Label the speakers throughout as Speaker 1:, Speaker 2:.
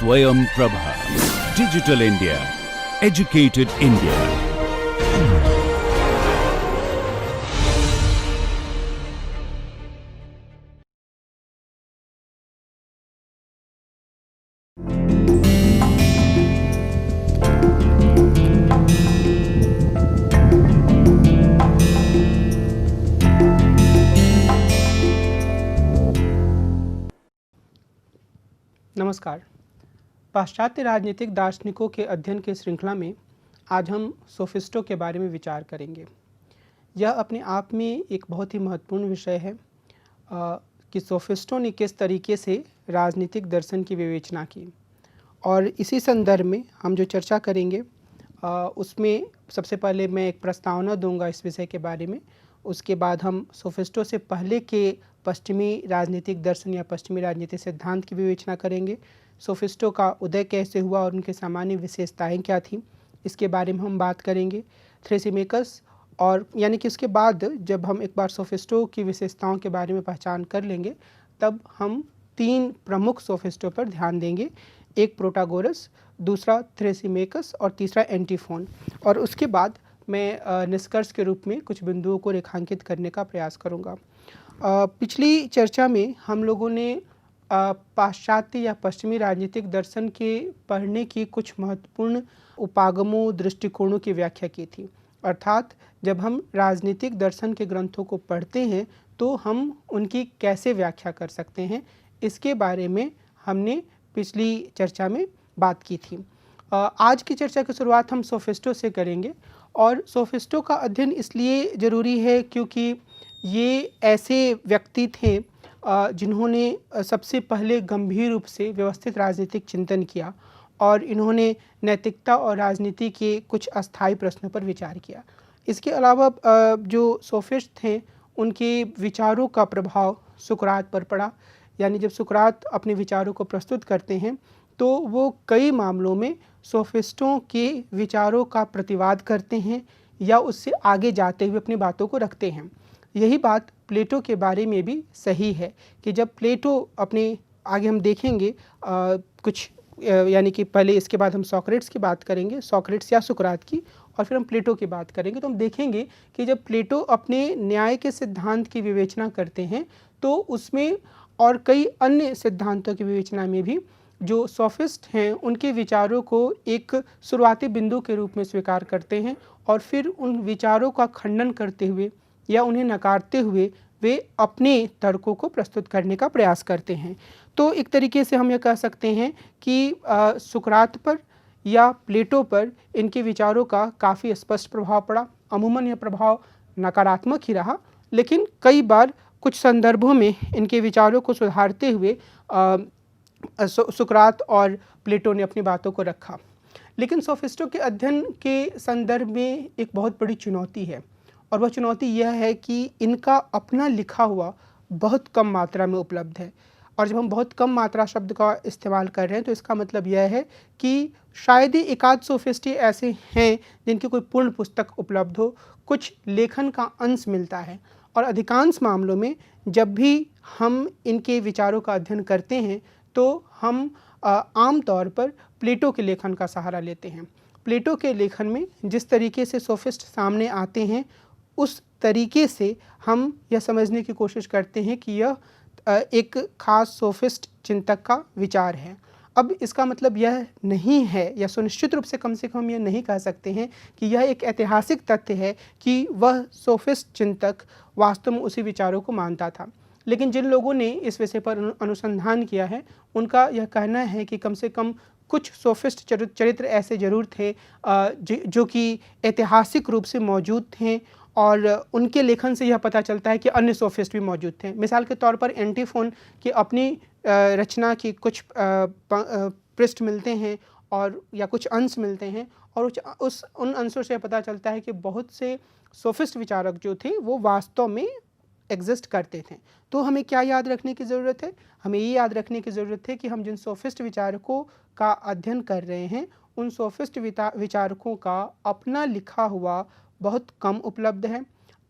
Speaker 1: Swayam Prabha. Digital India. Educated India.
Speaker 2: नमस्कार। पाश्चात्य राजनीतिक दार्शनिकों के अध्ययन की श्रृंखला में आज हम सोफिस्टों के बारे में विचार करेंगे। यह अपने आप में एक बहुत ही महत्वपूर्ण विषय है कि सोफिस्टों ने किस तरीके से राजनीतिक दर्शन की विवेचना की, और इसी संदर्भ में हम जो चर्चा करेंगे उसमें सबसे पहले मैं एक प्रस्तावना दूंगा इस विषय के बारे में। उसके बाद हम सोफिस्टों से पहले के पश्चिमी राजनीतिक दर्शन या पश्चिमी राजनीतिक सिद्धांत की विवेचना करेंगे। सोफिस्टों का उदय कैसे हुआ और उनके सामान्य विशेषताएं क्या थीं, इसके बारे में हम बात करेंगे। थ्रेसिमेकस, और यानी कि उसके बाद जब हम एक बार सोफिस्टों की विशेषताओं के बारे में पहचान कर लेंगे, तब हम तीन प्रमुख सोफिस्टों पर ध्यान देंगे। एक प्रोटागोरस, दूसरा थ्रेसिमेकस और तीसरा एंटीफोन। और उसके बाद मैं निष्कर्ष के रूप में कुछ बिंदुओं को रेखांकित करने का प्रयास करूंगा। पिछली चर्चा में हम लोगों ने पाश्चात्य या पश्चिमी राजनीतिक दर्शन के पढ़ने की कुछ महत्वपूर्ण उपागमों, दृष्टिकोणों की व्याख्या की थी। अर्थात जब हम राजनीतिक दर्शन के ग्रंथों को पढ़ते हैं तो हम उनकी कैसे व्याख्या कर सकते हैं, इसके बारे में हमने पिछली चर्चा में बात की थी। आज की चर्चा की शुरुआत हम सोफिस्टों से करेंगे, और सोफिस्टों का अध्ययन इसलिए ज़रूरी है क्योंकि ये ऐसे व्यक्ति थे जिन्होंने सबसे पहले गंभीर रूप से व्यवस्थित राजनीतिक चिंतन किया, और इन्होंने नैतिकता और राजनीति के कुछ अस्थायी प्रश्नों पर विचार किया। इसके अलावा जो सोफिस्ट थे उनके विचारों का प्रभाव सुकरात पर पड़ा। यानी जब सुकरात अपने विचारों को प्रस्तुत करते हैं तो वो कई मामलों में सोफिस्टों के विचारों का प्रतिवाद करते हैं या उससे आगे जाते हुए अपनी बातों को रखते हैं। यही बात प्लेटो के बारे में भी सही है कि जब प्लेटो अपने आगे हम देखेंगे कुछ यानी कि पहले इसके बाद हम सोक्रेट्स की बात करेंगे, सोक्रेट्स या सुकरात की, और फिर हम प्लेटो की बात करेंगे। तो हम देखेंगे कि जब प्लेटो अपने न्याय के सिद्धांत की विवेचना करते हैं तो उसमें और कई अन्य सिद्धांतों की विवेचना में भी जो सोफिस्ट हैं उनके विचारों को एक शुरुआती बिंदु के रूप में स्वीकार करते हैं, और फिर उन विचारों का खंडन करते हुए या उन्हें नकारते हुए वे अपने तर्कों को प्रस्तुत करने का प्रयास करते हैं। तो एक तरीके से हम यह कह सकते हैं कि सुकरात पर या प्लेटो पर इनके विचारों का काफ़ी स्पष्ट प्रभाव पड़ा। अमूमन यह प्रभाव नकारात्मक ही रहा, लेकिन कई बार कुछ संदर्भों में इनके विचारों को सुधारते हुए सुकरात और प्लेटो ने अपनी बातों को रखा। लेकिन सोफिस्टों के अध्ययन के संदर्भ में एक बहुत बड़ी चुनौती है, और वह चुनौती यह है कि इनका अपना लिखा हुआ बहुत कम मात्रा में उपलब्ध है। और जब हम बहुत कम मात्रा शब्द का इस्तेमाल कर रहे हैं तो इसका मतलब यह है कि शायद ही एकाध सोफिस्ट ऐसे हैं जिनकी कोई पूर्ण पुस्तक उपलब्ध हो, कुछ लेखन का अंश मिलता है। और अधिकांश मामलों में जब भी हम इनके विचारों का अध्ययन करते हैं तो हम आम तौर पर प्लेटो के लेखन का सहारा लेते हैं। प्लेटो के लेखन में जिस तरीके से सोफिस्ट सामने आते हैं उस तरीके से हम यह समझने की कोशिश करते हैं कि यह एक खास सोफिस्ट चिंतक का विचार है। अब इसका मतलब यह नहीं है, या सुनिश्चित रूप से कम हम यह नहीं कह सकते हैं कि यह एक ऐतिहासिक तथ्य है कि वह सोफिस्ट चिंतक वास्तव में उसी विचारों को मानता था। लेकिन जिन लोगों ने इस विषय पर अनुसंधान किया है उनका यह कहना है कि कम से कम कुछ सोफिस्ट चरित्र ऐसे जरूर थे जो कि ऐतिहासिक रूप से मौजूद थे, और उनके लेखन से यह पता चलता है कि अन्य सोफिस्ट भी मौजूद थे। मिसाल के तौर पर एंटीफोन की अपनी रचना की कुछ पृष्ठ मिलते हैं और या कुछ अंश मिलते हैं, और उन अंशों से पता चलता है कि बहुत से सोफिस्ट विचारक जो थे वो वास्तव में एग्जिस्ट करते थे। तो हमें क्या याद रखने की ज़रूरत है? हमें ये याद रखने की ज़रूरत है कि हम जिन सोफिस्ट विचारकों का अध्ययन कर रहे हैं उन सोफिस्ट विचारकों का अपना लिखा हुआ बहुत कम उपलब्ध है।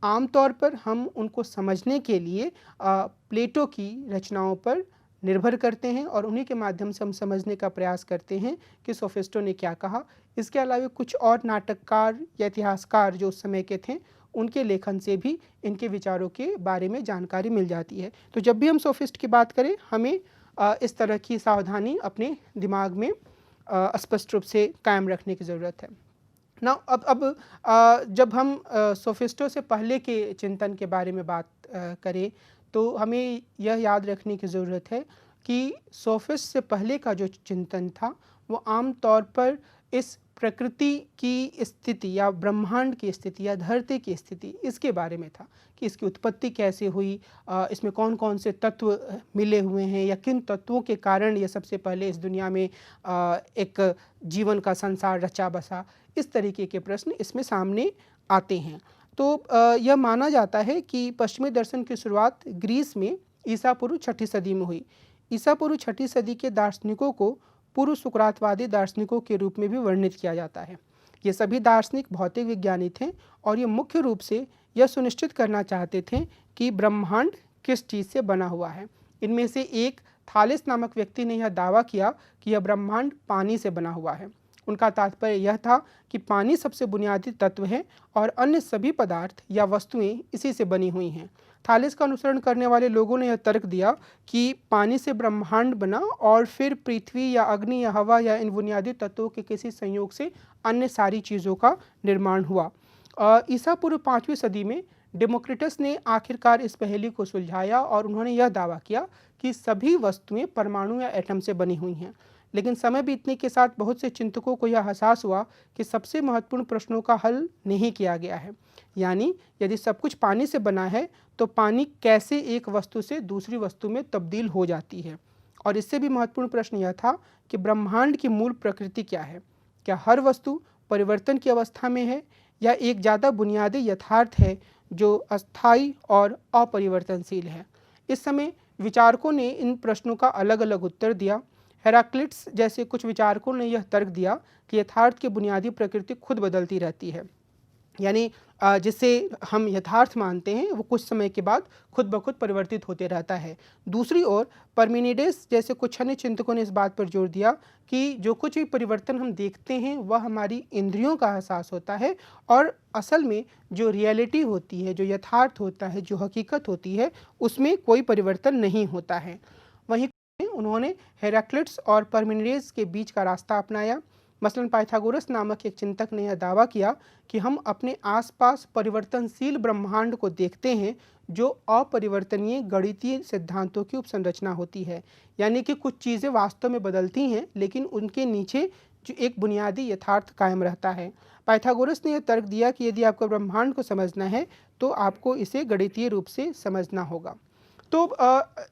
Speaker 2: आमतौर पर हम उनको समझने के लिए प्लेटो की रचनाओं पर निर्भर करते हैं और उन्हीं के माध्यम से हम समझने का प्रयास करते हैं कि सोफिस्टों ने क्या कहा। इसके अलावा कुछ और नाटककार या इतिहासकार जो उस समय के थे, उनके लेखन से भी इनके विचारों के बारे में जानकारी मिल जाती है। तो जब भी हम सोफिस्ट की बात करें, हमें इस तरह की सावधानी अपने दिमाग में स्पष्ट रूप से कायम रखने की ज़रूरत है। ना अब जब हम सोफिस्टों से पहले के चिंतन के बारे में बात करें, तो हमें यह याद रखने की ज़रूरत है कि सोफिस्ट से पहले का जो चिंतन था, वो आम तौर पर इस प्रकृति की स्थिति या ब्रह्मांड की स्थिति या धरती की स्थिति, इसके बारे में था कि इसकी उत्पत्ति कैसे हुई, इसमें कौन कौन से तत्व मिले हुए हैं या किन तत्वों के कारण ये सबसे पहले इस दुनिया में एक जीवन का संसार रचा बसा। इस तरीके के प्रश्न इसमें सामने आते हैं। तो यह माना जाता है कि पश्चिमी दर्शन की शुरुआत ग्रीस में ईसा पूर्व 6ठी सदी में हुई। ईसा पूर्व 6ठी सदी के दार्शनिकों को पूर्व सुकरातवादी दार्शनिकों के रूप में भी वर्णित किया जाता है। ये सभी दार्शनिक भौतिक विज्ञानी थे और ये मुख्य रूप से यह सुनिश्चित करना चाहते थे कि ब्रह्मांड किस चीज़ से बना हुआ है। इनमें से एक थालिस नामक व्यक्ति ने यह दावा किया कि यह ब्रह्मांड पानी से बना हुआ है। उनका तात्पर्य यह था कि पानी सबसे बुनियादी तत्व है और अन्य सभी पदार्थ या वस्तुएं इसी से बनी हुई हैं। थालिस का अनुसरण करने वाले लोगों ने यह तर्क दिया कि पानी से ब्रह्मांड बना और फिर पृथ्वी या अग्नि या हवा या इन बुनियादी तत्वों के किसी संयोग से अन्य सारी चीज़ों का निर्माण हुआ। ईसा पूर्व 5वीं सदी में डेमोक्रिटस ने आखिरकार इस पहेली को सुलझाया और उन्होंने यह दावा किया कि सभी वस्तुएं परमाणु या एटम से बनी हुई हैं। लेकिन समय बीतने के साथ बहुत से चिंतकों को यह एहसास हुआ कि सबसे महत्वपूर्ण प्रश्नों का हल नहीं किया गया है। यानी यदि सब कुछ पानी से बना है तो पानी कैसे एक वस्तु से दूसरी वस्तु में तब्दील हो जाती है। और इससे भी महत्वपूर्ण प्रश्न यह था कि ब्रह्मांड की मूल प्रकृति क्या है। क्या हर वस्तु परिवर्तन की अवस्था में है या एक ज़्यादा बुनियादी यथार्थ है जो अस्थायी और अपरिवर्तनशील है। इस समय विचारकों ने इन प्रश्नों का अलग अलग उत्तर दिया। हेराक्लिट्स जैसे कुछ विचारकों ने यह तर्क दिया कि यथार्थ की बुनियादी प्रकृति खुद बदलती रहती है, यानी जिसे हम यथार्थ मानते हैं वो कुछ समय के बाद खुद ब खुद परिवर्तित होते रहता है। दूसरी ओर परमिनिडेस जैसे कुछ अन्य चिंतकों ने इस बात पर जोर दिया कि जो कुछ भी परिवर्तन हम देखते हैं वह हमारी इंद्रियों का एहसास होता है और असल में जो रियलिटी होती है, जो यथार्थ होता है, जो हकीकत होती है, उसमें कोई परिवर्तन नहीं होता है। वहीं उन्होंने हेराक्लिट्स और परमिनिडेस के बीच का रास्ता अपनाया। मसलन पाइथागोरस नामक एक चिंतक ने यह दावा किया कि हम अपने आसपास परिवर्तनशील ब्रह्मांड को देखते हैं जो अपरिवर्तनीय गणितीय सिद्धांतों की उपसंरचना होती है। यानी कि कुछ चीज़ें वास्तव में बदलती हैं लेकिन उनके नीचे जो एक बुनियादी यथार्थ कायम रहता है। पाइथागोरस ने यह तर्क दिया कि यदि आपको ब्रह्मांड को समझना है तो आपको इसे गणितीय रूप से समझना होगा। तो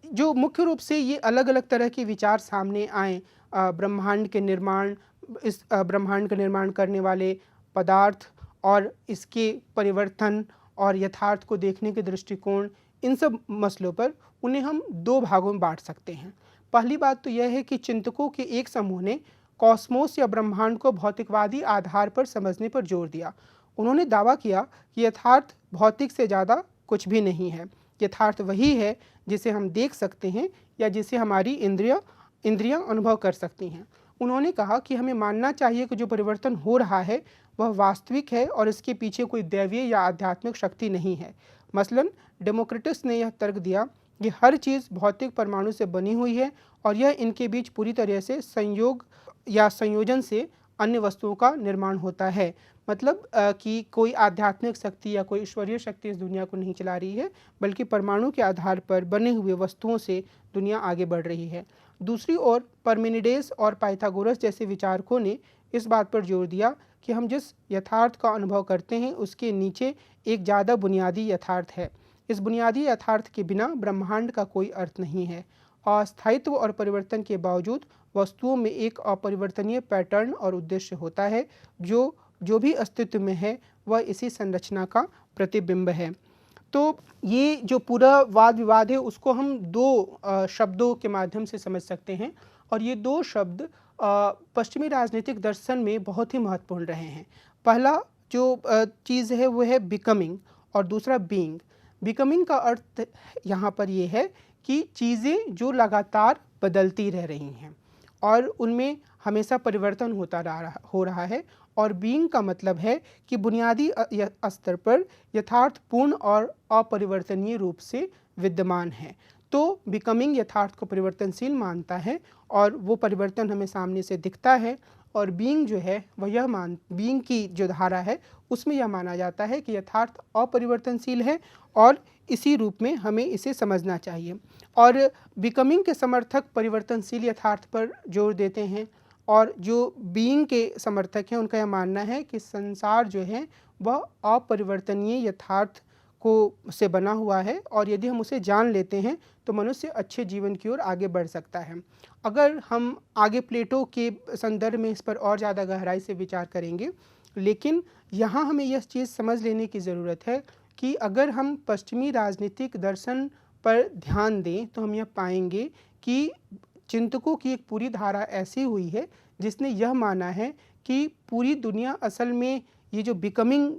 Speaker 2: जो मुख्य रूप से ये अलग अलग तरह के विचार सामने आए, ब्रह्मांड के निर्माण, इस ब्रह्मांड का निर्माण करने वाले पदार्थ और इसके परिवर्तन और यथार्थ को देखने के दृष्टिकोण, इन सब मसलों पर उन्हें हम दो भागों में बांट सकते हैं। पहली बात तो यह है कि चिंतकों के एक समूह ने कॉस्मोस या ब्रह्मांड को भौतिकवादी आधार पर समझने पर जोर दिया। उन्होंने दावा किया कि यथार्थ भौतिक से ज़्यादा कुछ भी नहीं है। यथार्थ वही है जिसे हम देख सकते हैं या जिसे हमारी इंद्रियां अनुभव कर सकती हैं। उन्होंने कहा कि हमें मानना चाहिए कि जो परिवर्तन हो रहा है वह वास्तविक है और इसके पीछे कोई दैवीय या आध्यात्मिक शक्ति नहीं है। मसलन डेमोक्रिटस ने यह तर्क दिया कि हर चीज़ भौतिक परमाणु से बनी हुई है और यह इनके बीच पूरी तरह से संयोग या संयोजन से अन्य वस्तुओं का निर्माण होता है। मतलब कि कोई आध्यात्मिक शक्ति या कोई ईश्वरीय शक्ति इस दुनिया को नहीं चला रही है, बल्कि परमाणु के आधार पर बने हुए वस्तुओं से दुनिया आगे बढ़ रही है। दूसरी ओर परमिनिडेस और पाइथागोरस जैसे विचारकों ने इस बात पर जोर दिया कि हम जिस यथार्थ का अनुभव करते हैं उसके नीचे एक ज़्यादा बुनियादी यथार्थ है। इस बुनियादी यथार्थ के बिना ब्रह्मांड का कोई अर्थ नहीं है। अस्थायित्व और परिवर्तन के बावजूद वस्तुओं में एक अपरिवर्तनीय पैटर्न और उद्देश्य होता है। जो भी अस्तित्व में है वह इसी संरचना का प्रतिबिंब है। तो ये जो पूरा वाद विवाद है उसको हम दो शब्दों के माध्यम से समझ सकते हैं और ये दो शब्द पश्चिमी राजनीतिक दर्शन में बहुत ही महत्वपूर्ण रहे हैं। पहला जो चीज़ है वो है बिकमिंग और दूसरा बीइंग। बिकमिंग का अर्थ यहाँ पर ये है कि चीज़ें जो लगातार बदलती रह रही हैं और उनमें हमेशा परिवर्तन हो रहा है, और बीइंग का मतलब है कि बुनियादी स्तर पर यथार्थपूर्ण और अपरिवर्तनीय रूप से विद्यमान है। तो बिकमिंग यथार्थ को परिवर्तनशील मानता है और वो परिवर्तन हमें सामने से दिखता है, और बीइंग जो है वह बीइंग की जो धारा है उसमें यह माना जाता है कि यथार्थ अपरिवर्तनशील है और इसी रूप में हमें इसे समझना चाहिए। और बिकमिंग के समर्थक परिवर्तनशील यथार्थ पर जोर देते हैं, और जो बीइंग के समर्थक हैं उनका यह मानना है कि संसार जो है वह अपरिवर्तनीय यथार्थ को से बना हुआ है, और यदि हम उसे जान लेते हैं तो मनुष्य अच्छे जीवन की ओर आगे बढ़ सकता है। अगर हम आगे प्लेटो के संदर्भ में इस पर और ज़्यादा गहराई से विचार करेंगे, लेकिन यहाँ हमें यह चीज़ समझ लेने की ज़रूरत है कि अगर हम पश्चिमी राजनीतिक दर्शन पर ध्यान दें तो हम यह पाएंगे कि चिंतकों की एक पूरी धारा ऐसी हुई है जिसने यह माना है कि पूरी दुनिया असल में ये जो बिकमिंग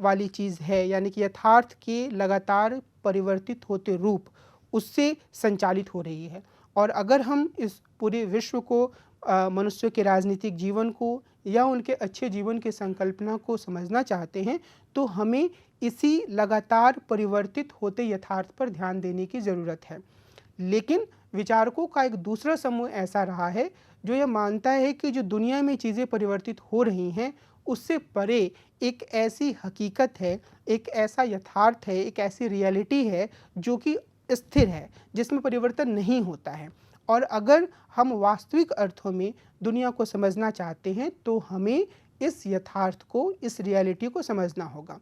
Speaker 2: वाली चीज़ है, यानी कि यथार्थ के लगातार परिवर्तित होते रूप, उससे संचालित हो रही है। और अगर हम इस पूरे विश्व को, मनुष्यों के राजनीतिक जीवन को या उनके अच्छे जीवन की संकल्पना को समझना चाहते हैं तो हमें इसी लगातार परिवर्तित होते यथार्थ पर ध्यान देने की ज़रूरत है। लेकिन विचारकों का एक दूसरा समूह ऐसा रहा है जो यह मानता है कि जो दुनिया में चीज़ें परिवर्तित हो रही हैं उससे परे एक ऐसी हकीकत है, एक ऐसा यथार्थ है, एक ऐसी रियलिटी है जो कि स्थिर है, जिसमें परिवर्तन नहीं होता है। और अगर हम वास्तविक अर्थों में दुनिया को समझना चाहते हैं तो हमें इस यथार्थ को, इस रियलिटी को समझना होगा।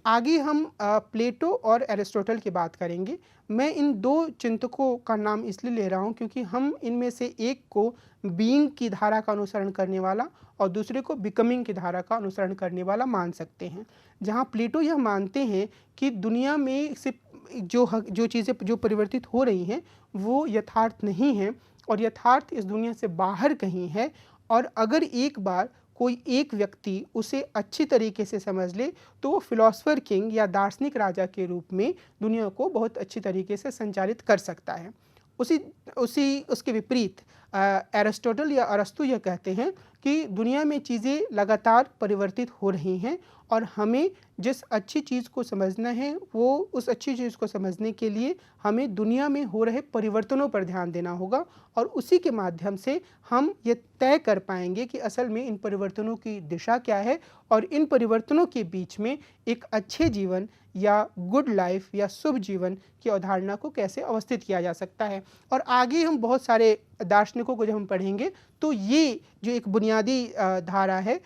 Speaker 2: आगे हम प्लेटो और एरिस्टोटल की बात करेंगे। मैं इन दो चिंतकों का नाम इसलिए ले रहा हूँ क्योंकि हम इनमें से एक को बीइंग की धारा का अनुसरण करने वाला और दूसरे को बिकमिंग की धारा का अनुसरण करने वाला मान सकते हैं। जहाँ प्लेटो यह मानते हैं कि दुनिया में सिर्फ जो चीज़ें जो परिवर्तित हो रही हैं वो यथार्थ नहीं है, और यथार्थ इस दुनिया से बाहर कहीं है, और अगर एक बार कोई एक व्यक्ति उसे अच्छी तरीके से समझ ले तो वो फिलॉसफर किंग या दार्शनिक राजा के रूप में दुनिया को बहुत अच्छी तरीके से संचालित कर सकता है। उसके विपरीत एरिस्टोटल या अरस्तु यह कहते हैं कि दुनिया में चीज़ें लगातार परिवर्तित हो रही हैं और हमें जिस अच्छी चीज़ को समझना है वो उस अच्छी चीज़ को समझने के लिए हमें दुनिया में हो रहे परिवर्तनों पर ध्यान देना होगा, और उसी के माध्यम से हम ये तय कर पाएंगे कि असल में इन परिवर्तनों की दिशा क्या है और इन परिवर्तनों के बीच में एक अच्छे जीवन या गुड लाइफ या शुभ जीवन की अवधारणा को कैसे अवस्थित किया जा सकता है। और आगे हम बहुत सारे दार्शनिकों को जब हम पढ़ेंगे तो ये जो एक बुनियादी धारा है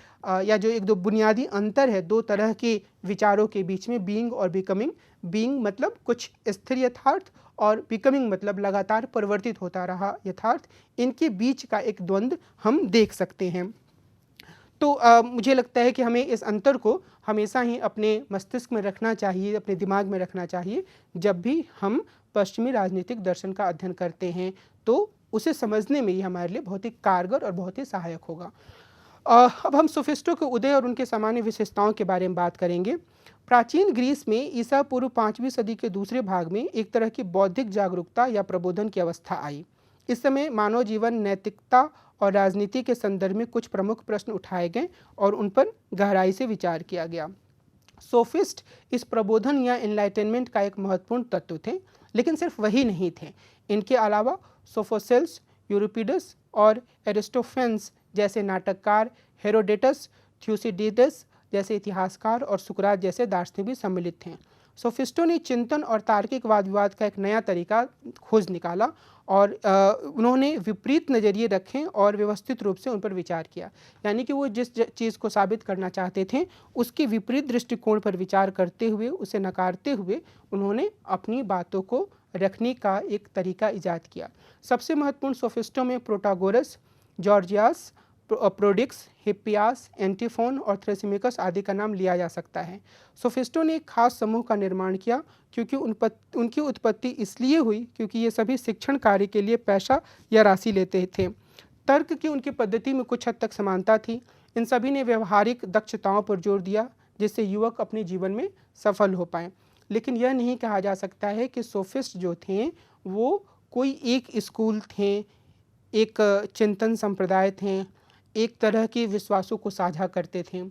Speaker 2: या जो एक दो बुनियादी अंतर है दो तरह के विचारों के बीच में, बीइंग और बिकमिंग। बीइंग मतलब कुछ स्थिर यथार्थ और बिकमिंग मतलब लगातार परिवर्तित होता रहा यथार्थ, इनके बीच का एक द्वंद्व हम देख सकते हैं। तो मुझे लगता है कि हमें इस अंतर को हमेशा ही अपने मस्तिष्क में रखना चाहिए, अपने दिमाग में रखना चाहिए जब भी हम पश्चिमी राजनीतिक दर्शन का अध्ययन करते हैं, तो उसे समझने में ये हमारे लिए बहुत ही कारगर और बहुत ही सहायक होगा। अब हम सोफिस्टों के उदय और उनके सामान्य विशेषताओं के बारे में बात करेंगे। प्राचीन ग्रीस में ईसा पूर्व 5वीं सदी के दूसरे भाग में एक तरह की बौद्धिक जागरूकता या प्रबोधन की अवस्था आई। इस समय मानव जीवन, नैतिकता और राजनीति के संदर्भ में कुछ प्रमुख प्रश्न उठाए गए और उन पर गहराई से विचार किया गया। सोफिस्ट इस प्रबोधन या एनलाइटनमेंट का एक महत्वपूर्ण तत्व थे, लेकिन सिर्फ वही नहीं थे। इनके अलावा सोफोसेल्स, यूरिपिडस और एरिस्टोफेंस जैसे नाटककार, हेरोडेटस, थ्यूसिडिडस जैसे इतिहासकार और सुकरात जैसे दार्शनिक भी सम्मिलित थे। सोफिस्टों ने चिंतन और तार्किक वाद विवाद का एक नया तरीका खोज निकाला और उन्होंने विपरीत नज़रिए रखे और व्यवस्थित रूप से उन पर विचार किया। यानी कि वो जिस चीज़ को साबित करना चाहते थे उसके विपरीत दृष्टिकोण पर विचार करते हुए, उसे नकारते हुए उन्होंने अपनी बातों को रखने का एक तरीका ईजाद किया। सबसे महत्वपूर्ण सोफिस्टों में प्रोटागोरस, जॉर्जियास, प्रोडिक्स, हिप्पियास, एंटीफोन और थ्रेसिमिकस आदि का नाम लिया जा सकता है। सोफिस्टों ने एक खास समूह का निर्माण किया क्योंकि उनकी उत्पत्ति इसलिए हुई क्योंकि ये सभी शिक्षण कार्य के लिए पैसा या राशि लेते थे। तर्क की उनकी पद्धति में कुछ हद तक समानता थी। इन सभी ने व्यवहारिक दक्षताओं पर जोर दिया जिससे युवक अपने जीवन में सफल हो पाएँ। लेकिन यह नहीं कहा जा सकता है कि सोफिस्ट जो थे वो कोई एक स्कूल थे, एक चिंतन संप्रदाय थे, एक तरह के विश्वासों को साझा करते थे।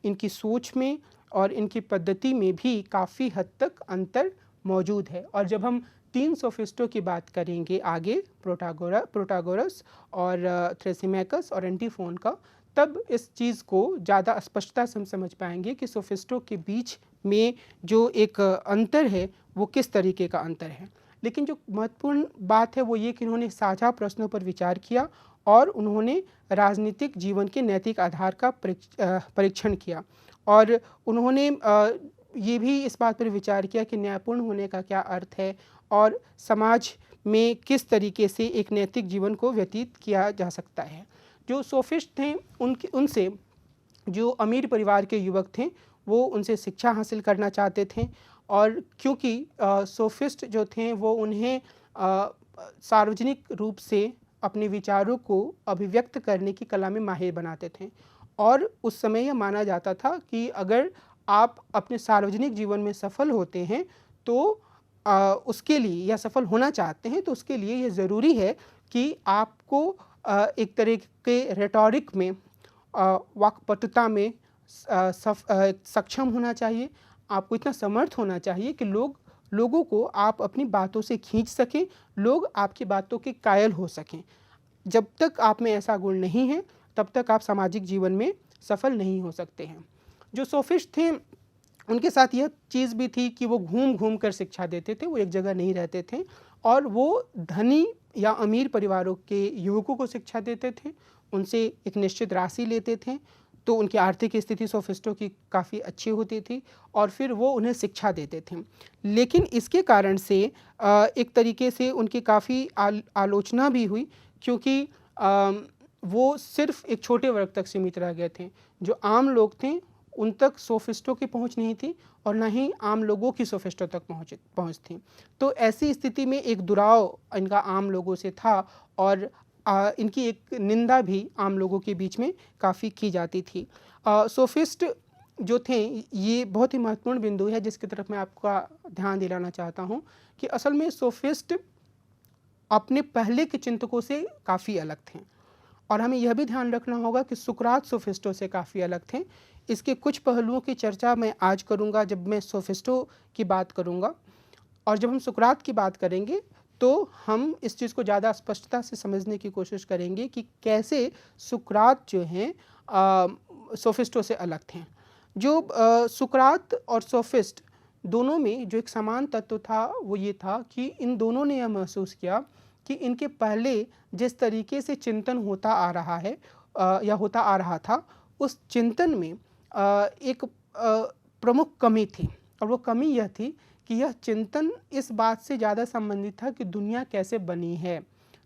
Speaker 2: इनकी सोच में और इनकी पद्धति में भी काफ़ी हद तक अंतर मौजूद है। और जब हम 3 सोफिस्टों की बात करेंगे आगे, प्रोटागोरस और थ्रेसिमैकस और एंटीफोन का, तब इस चीज़ को ज़्यादा स्पष्टता से हम समझ पाएंगे कि सोफिस्टों के बीच में जो एक अंतर है वो किस तरीके का अंतर है। लेकिन जो महत्वपूर्ण बात है वो ये कि उन्होंने साझा प्रश्नों पर विचार किया और उन्होंने राजनीतिक जीवन के नैतिक आधार का परीक्षण किया। और उन्होंने ये भी इस बात पर विचार किया कि न्यायपूर्ण होने का क्या अर्थ है और समाज में किस तरीके से एक नैतिक जीवन को व्यतीत किया जा सकता है। जो सोफिस्ट थे उनसे जो अमीर परिवार के युवक थे वो उनसे शिक्षा हासिल करना चाहते थे। और क्योंकि सोफिस्ट जो थे वो उन्हें सार्वजनिक रूप से अपने विचारों को अभिव्यक्त करने की कला में माहिर बनाते थे। और उस समय यह माना जाता था कि अगर आप अपने सार्वजनिक जीवन में सफल होते हैं तो उसके लिए, या सफल होना चाहते हैं तो उसके लिए ये ज़रूरी है कि आपको एक तरह के रेटोरिक में, वाक्पटुता में सक्षम होना चाहिए। आपको इतना समर्थ होना चाहिए कि लोगों को आप अपनी बातों से खींच सकें, लोग आपकी बातों के कायल हो सकें। जब तक आप में ऐसा गुण नहीं है तब तक आप सामाजिक जीवन में सफल नहीं हो सकते हैं। जो सोफिस्ट थे उनके साथ यह चीज़ भी थी कि वो घूम घूम कर शिक्षा देते थे, वो एक जगह नहीं रहते थे। और वो धनी या अमीर परिवारों के युवकों को शिक्षा देते थे, उनसे एक निश्चित राशि लेते थे, तो उनकी आर्थिक स्थिति सोफिस्टों की काफ़ी अच्छी होती थी और फिर वो उन्हें शिक्षा देते थे। लेकिन इसके कारण से एक तरीके से उनकी काफ़ी आलोचना भी हुई, क्योंकि वो सिर्फ एक छोटे वर्ग तक सीमित रह गए थे। जो आम लोग थे उन तक सोफिस्टों की पहुंच नहीं थी और ना ही आम लोगों की सोफिस्टों तक पहुंच थी। तो ऐसी स्थिति में एक दुराव इनका आम लोगों से था और इनकी एक निंदा भी आम लोगों के बीच में काफ़ी की जाती थी। सोफिस्ट जो थे, ये बहुत ही महत्वपूर्ण बिंदु है जिसकी तरफ मैं आपका ध्यान दिलाना चाहता हूँ कि असल में सोफिस्ट अपने पहले के चिंतकों से काफ़ी अलग थे। और हमें यह भी ध्यान रखना होगा कि सुकरात सोफिस्टों से काफ़ी अलग थे। इसके कुछ पहलुओं की चर्चा मैं आज करूँगा जब मैं सोफिस्टों की बात करूँगा, और जब हम सुकरात की बात करेंगे तो हम इस चीज़ को ज़्यादा स्पष्टता से समझने की कोशिश करेंगे कि कैसे सुकरात जो हैं सोफिस्टों से अलग थे। जो सुकरात और सोफिस्ट दोनों में जो एक समान तत्व था वो ये था कि इन दोनों ने यह महसूस किया कि इनके पहले जिस तरीके से चिंतन होता आ रहा है या होता आ रहा था, उस चिंतन में एक प्रमुख कमी थी। और वो कमी यह थी कि यह चिंतन इस बात से ज़्यादा संबंधित था कि दुनिया कैसे बनी है,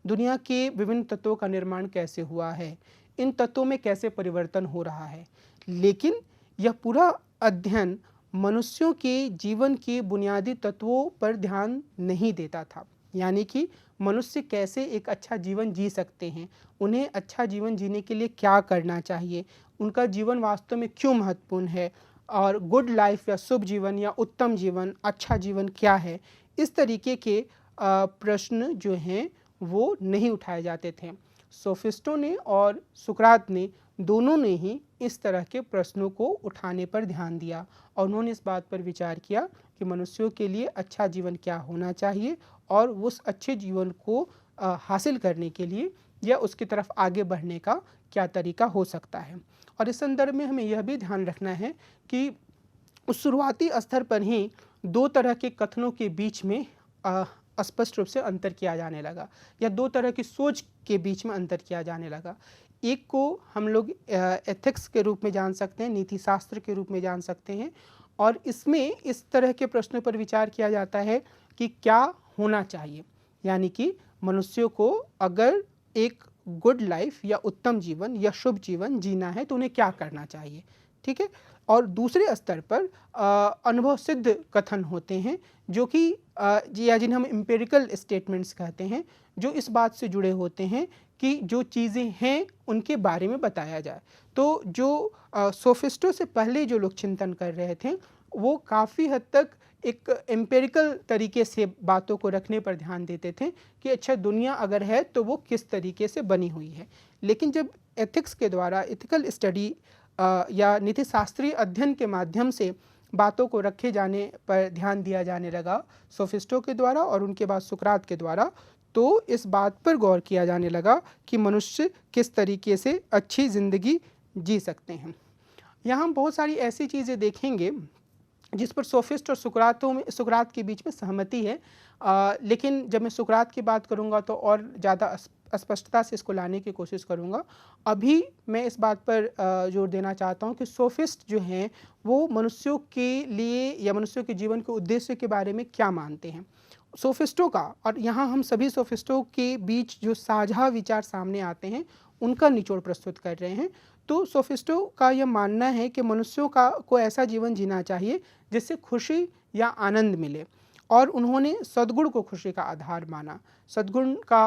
Speaker 2: दुनिया के विभिन्न तत्वों का निर्माण कैसे हुआ है, इन तत्वों में कैसे परिवर्तन हो रहा है। लेकिन यह पूरा अध्ययन मनुष्यों के जीवन के बुनियादी तत्वों पर ध्यान नहीं देता था। यानी कि मनुष्य कैसे एक अच्छा जीवन जी सकते हैं, उन्हें अच्छा जीवन जीने के लिए क्या करना चाहिए, उनका जीवन वास्तव में क्यों महत्वपूर्ण है, और गुड लाइफ या शुभ जीवन या उत्तम जीवन, अच्छा जीवन क्या है, इस तरीके के प्रश्न जो हैं वो नहीं उठाए जाते थे। सोफिस्टों ने और सुकरात ने दोनों ने ही इस तरह के प्रश्नों को उठाने पर ध्यान दिया और उन्होंने इस बात पर विचार किया कि मनुष्यों के लिए अच्छा जीवन क्या होना चाहिए और उस अच्छे जीवन को हासिल करने के लिए या उसकी तरफ आगे बढ़ने का क्या तरीका हो सकता है। और इस संदर्भ में हमें यह भी ध्यान रखना है कि उस शुरुआती स्तर पर ही दो तरह के कथनों के बीच में स्पष्ट रूप से अंतर किया जाने लगा, या दो तरह की सोच के बीच में अंतर किया जाने लगा। एक को हम लोग एथिक्स के रूप में जान सकते हैं, नीति शास्त्र के रूप में जान सकते हैं, और इसमें इस तरह के प्रश्नों पर विचार किया जाता है कि क्या होना चाहिए, यानी कि मनुष्यों को अगर एक गुड लाइफ या उत्तम जीवन या शुभ जीवन जीना है तो उन्हें क्या करना चाहिए, ठीक है। और दूसरे स्तर पर अनुभव सिद्ध कथन होते हैं जो कि या जिन्हें हम एम्पिरिकल स्टेटमेंट्स कहते हैं, जो इस बात से जुड़े होते हैं कि जो चीज़ें हैं उनके बारे में बताया जाए। तो जो सोफिस्टों से पहले जो लोग चिंतन कर रहे थे वो काफ़ी हद तक एक एम्पिरिकल तरीके से बातों को रखने पर ध्यान देते थे कि अच्छा दुनिया अगर है तो वो किस तरीके से बनी हुई है। लेकिन जब एथिक्स के द्वारा एथिकल स्टडी या नीतिशास्त्रीय अध्ययन के माध्यम से बातों को रखे जाने पर ध्यान दिया जाने लगा सोफिस्टों के द्वारा और उनके बाद सुकरात के द्वारा, तो इस बात पर गौर किया जाने लगा कि मनुष्य किस तरीके से अच्छी ज़िंदगी जी सकते हैं। यहाँ हम बहुत सारी ऐसी चीज़ें देखेंगे जिस पर सोफिस्ट और सुकरात के बीच में सहमति है, लेकिन जब मैं सुकरात की बात करूँगा तो और ज़्यादा स्पष्टता से इसको लाने की कोशिश करूँगा। अभी मैं इस बात पर जोर देना चाहता हूँ कि सोफिस्ट जो हैं वो मनुष्यों के लिए या मनुष्यों के जीवन के उद्देश्य के बारे में क्या मानते हैं। सोफिस्टों का, और यहाँ हम सभी सोफिस्टों के बीच जो साझा विचार सामने आते हैं उनका निचोड़ प्रस्तुत कर रहे हैं। तो सोफिस्टों का यह मानना है कि मनुष्यों को ऐसा जीवन जीना चाहिए जिससे खुशी या आनंद मिले, और उन्होंने सद्गुण को खुशी का आधार माना। सद्गुण का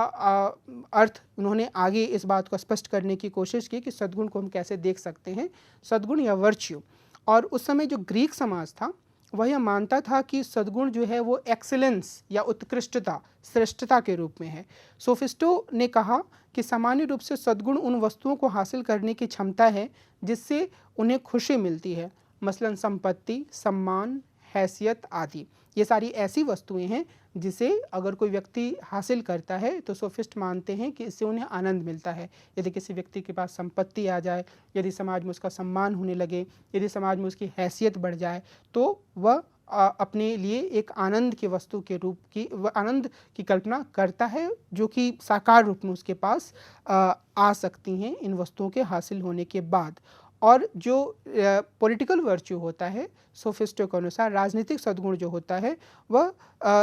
Speaker 2: अर्थ उन्होंने आगे इस बात को स्पष्ट करने की कोशिश की कि सद्गुण को हम कैसे देख सकते हैं, सद्गुण या वर्च्यू। और उस समय जो ग्रीक समाज था वह यह मानता था कि सद्गुण जो है वो एक्सीलेंस या उत्कृष्टता, श्रेष्ठता के रूप में है। सोफिस्टों ने कहा कि सामान्य रूप से सद्गुण उन वस्तुओं को हासिल करने की क्षमता है जिससे उन्हें खुशी मिलती है, मसलन संपत्ति, सम्मान, हैसियत आदि। ये सारी ऐसी वस्तुएं हैं जिसे अगर कोई व्यक्ति हासिल करता है तो सोफिस्ट मानते हैं कि इससे उन्हें आनंद मिलता है। यदि किसी व्यक्ति के पास संपत्ति आ जाए, यदि समाज में उसका सम्मान होने लगे, यदि समाज में उसकी हैसियत बढ़ जाए, तो वह अपने लिए एक आनंद की वस्तु के रूप की, वह आनंद की कल्पना करता है जो कि साकार रूप में उसके पास आ सकती हैं इन वस्तुओं के हासिल होने के बाद। और जो पॉलिटिकल वर्च्यू होता है सोफिस्टों के अनुसार, राजनीतिक सद्गुण जो होता है वह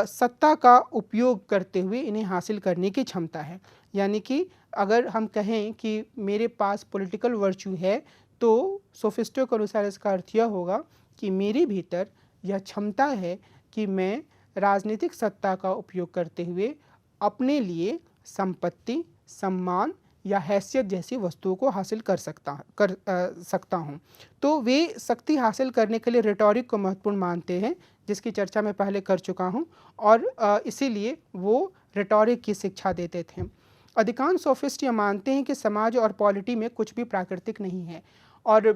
Speaker 2: सत्ता का उपयोग करते हुए इन्हें हासिल करने की क्षमता है। यानी कि अगर हम कहें कि मेरे पास पॉलिटिकल वर्च्यू है तो सोफिस्टों के अनुसार इसका अर्थ यह होगा कि मेरे भीतर यह क्षमता है कि मैं राजनीतिक सत्ता का उपयोग करते हुए अपने लिए संपत्ति, सम्मान या हैसियत जैसी वस्तुओं को हासिल कर सकता हूँ। तो वे शक्ति हासिल करने के लिए रेटोरिक को महत्वपूर्ण मानते हैं, जिसकी चर्चा मैं पहले कर चुका हूँ, और इसीलिए वो रेटोरिक की शिक्षा देते थे। अधिकांश सोफिस्ट ये मानते हैं कि समाज और पॉलिटी में कुछ भी प्राकृतिक नहीं है, और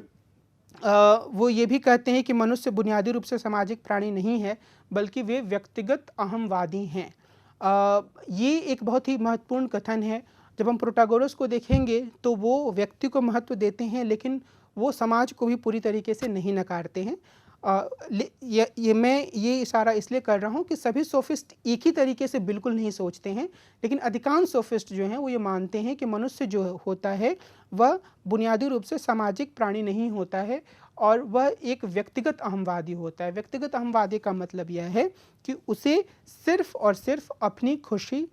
Speaker 2: वो ये भी कहते हैं कि मनुष्य बुनियादी रूप से सामाजिक प्राणी नहीं है, बल्कि वे व्यक्तिगत अहमवादी हैं। ये एक बहुत ही महत्वपूर्ण कथन है। जब हम प्रोटागोरस को देखेंगे तो वो व्यक्ति को महत्व देते हैं, लेकिन वो समाज को भी पूरी तरीके से नहीं नकारते हैं। मैं ये इशारा इसलिए कर रहा हूँ कि सभी सोफिस्ट एक ही तरीके से बिल्कुल नहीं सोचते हैं, लेकिन अधिकांश सोफिस्ट जो हैं वो ये मानते हैं कि मनुष्य जो होता है वह बुनियादी रूप से सामाजिक प्राणी नहीं होता है, और वह एक व्यक्तिगत अहमवादी होता है। व्यक्तिगत अहमवादी का मतलब यह है कि उसे सिर्फ और सिर्फ अपनी खुशी,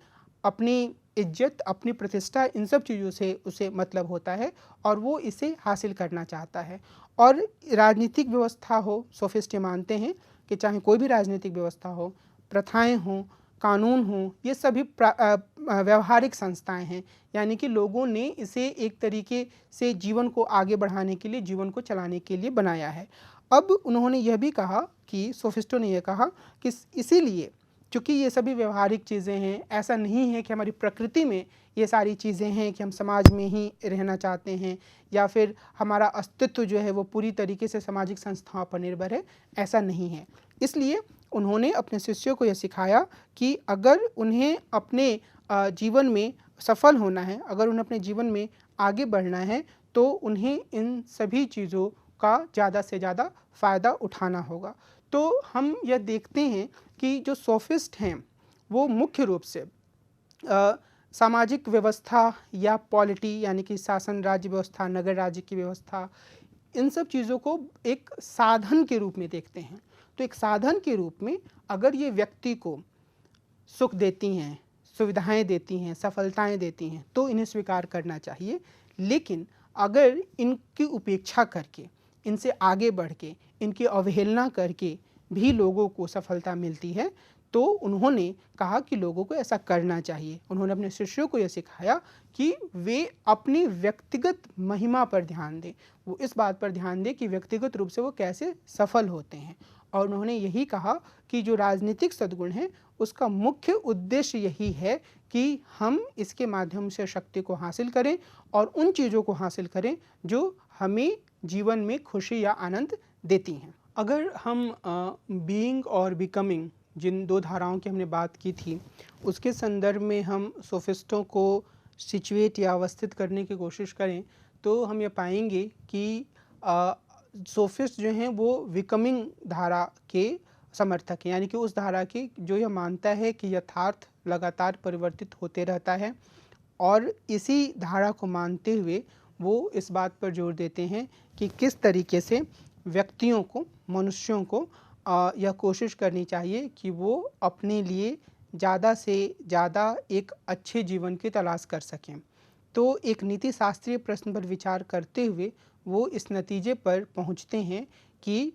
Speaker 2: अपनी इज्जत, अपनी प्रतिष्ठा, इन सब चीज़ों से उसे मतलब होता है और वो इसे हासिल करना चाहता है। और राजनीतिक व्यवस्था हो, सोफिस्ट मानते हैं कि चाहे कोई भी राजनीतिक व्यवस्था हो, प्रथाएं हों, कानून हों, ये सभी व्यवहारिक संस्थाएं हैं, यानी कि लोगों ने इसे एक तरीके से जीवन को आगे बढ़ाने के लिए, जीवन को चलाने के लिए बनाया है। अब उन्होंने यह भी कहा कि सोफिस्टों ने यह कहा कि इसीलिए चूँकि ये सभी व्यवहारिक चीज़ें हैं, ऐसा नहीं है कि हमारी प्रकृति में ये सारी चीज़ें हैं कि हम समाज में ही रहना चाहते हैं या फिर हमारा अस्तित्व जो है वो पूरी तरीके से सामाजिक संस्थाओं पर निर्भर है, ऐसा नहीं है। इसलिए उन्होंने अपने शिष्यों को यह सिखाया कि अगर उन्हें अपने जीवन में सफल होना है, अगर उन्हें अपने जीवन में आगे बढ़ना है, तो उन्हें इन सभी चीज़ों का ज़्यादा से ज़्यादा फ़ायदा उठाना होगा। तो हम यह देखते हैं कि जो सोफिस्ट हैं वो मुख्य रूप से सामाजिक व्यवस्था या पॉलिटी, यानी कि शासन, राज्य व्यवस्था, नगर राज्य की व्यवस्था, इन सब चीज़ों को एक साधन के रूप में देखते हैं। तो एक साधन के रूप में अगर ये व्यक्ति को सुख देती हैं, सुविधाएं देती हैं, सफलताएं देती हैं, तो इन्हें स्वीकार करना चाहिए। लेकिन अगर इनकी उपेक्षा करके, इनसे आगे बढ़ के, इनकी अवहेलना करके भी लोगों को सफलता मिलती है, तो उन्होंने कहा कि लोगों को ऐसा करना चाहिए। उन्होंने अपने शिष्यों को यह सिखाया कि वे अपनी व्यक्तिगत महिमा पर ध्यान दें, वो इस बात पर ध्यान दें कि व्यक्तिगत रूप से वो कैसे सफल होते हैं, और उन्होंने यही कहा कि जो राजनीतिक सद्गुण हैं उसका मुख्य उद्देश्य यही है कि हम इसके माध्यम से शक्ति को हासिल करें और उन चीज़ों को हासिल करें जो हमें जीवन में खुशी या आनंद देती हैं। अगर हम बीइंग और बिकमिंग जिन दो धाराओं की हमने बात की थी उसके संदर्भ में हम सोफिस्टों को सिचुएट या अवस्थित करने की कोशिश करें तो हम ये पाएंगे कि सोफिस्ट जो हैं वो बिकमिंग धारा के समर्थक हैं, यानी कि उस धारा के जो यह मानता है कि यथार्थ लगातार परिवर्तित होते रहता है और इसी धारा को मानते हुए वो इस बात पर जोर देते हैं कि किस तरीके से व्यक्तियों को, मनुष्यों को यह कोशिश करनी चाहिए कि वो अपने लिए ज़्यादा से ज़्यादा एक अच्छे जीवन की तलाश कर सकें। तो एक नीति शास्त्रीय प्रश्न पर विचार करते हुए वो इस नतीजे पर पहुंचते हैं कि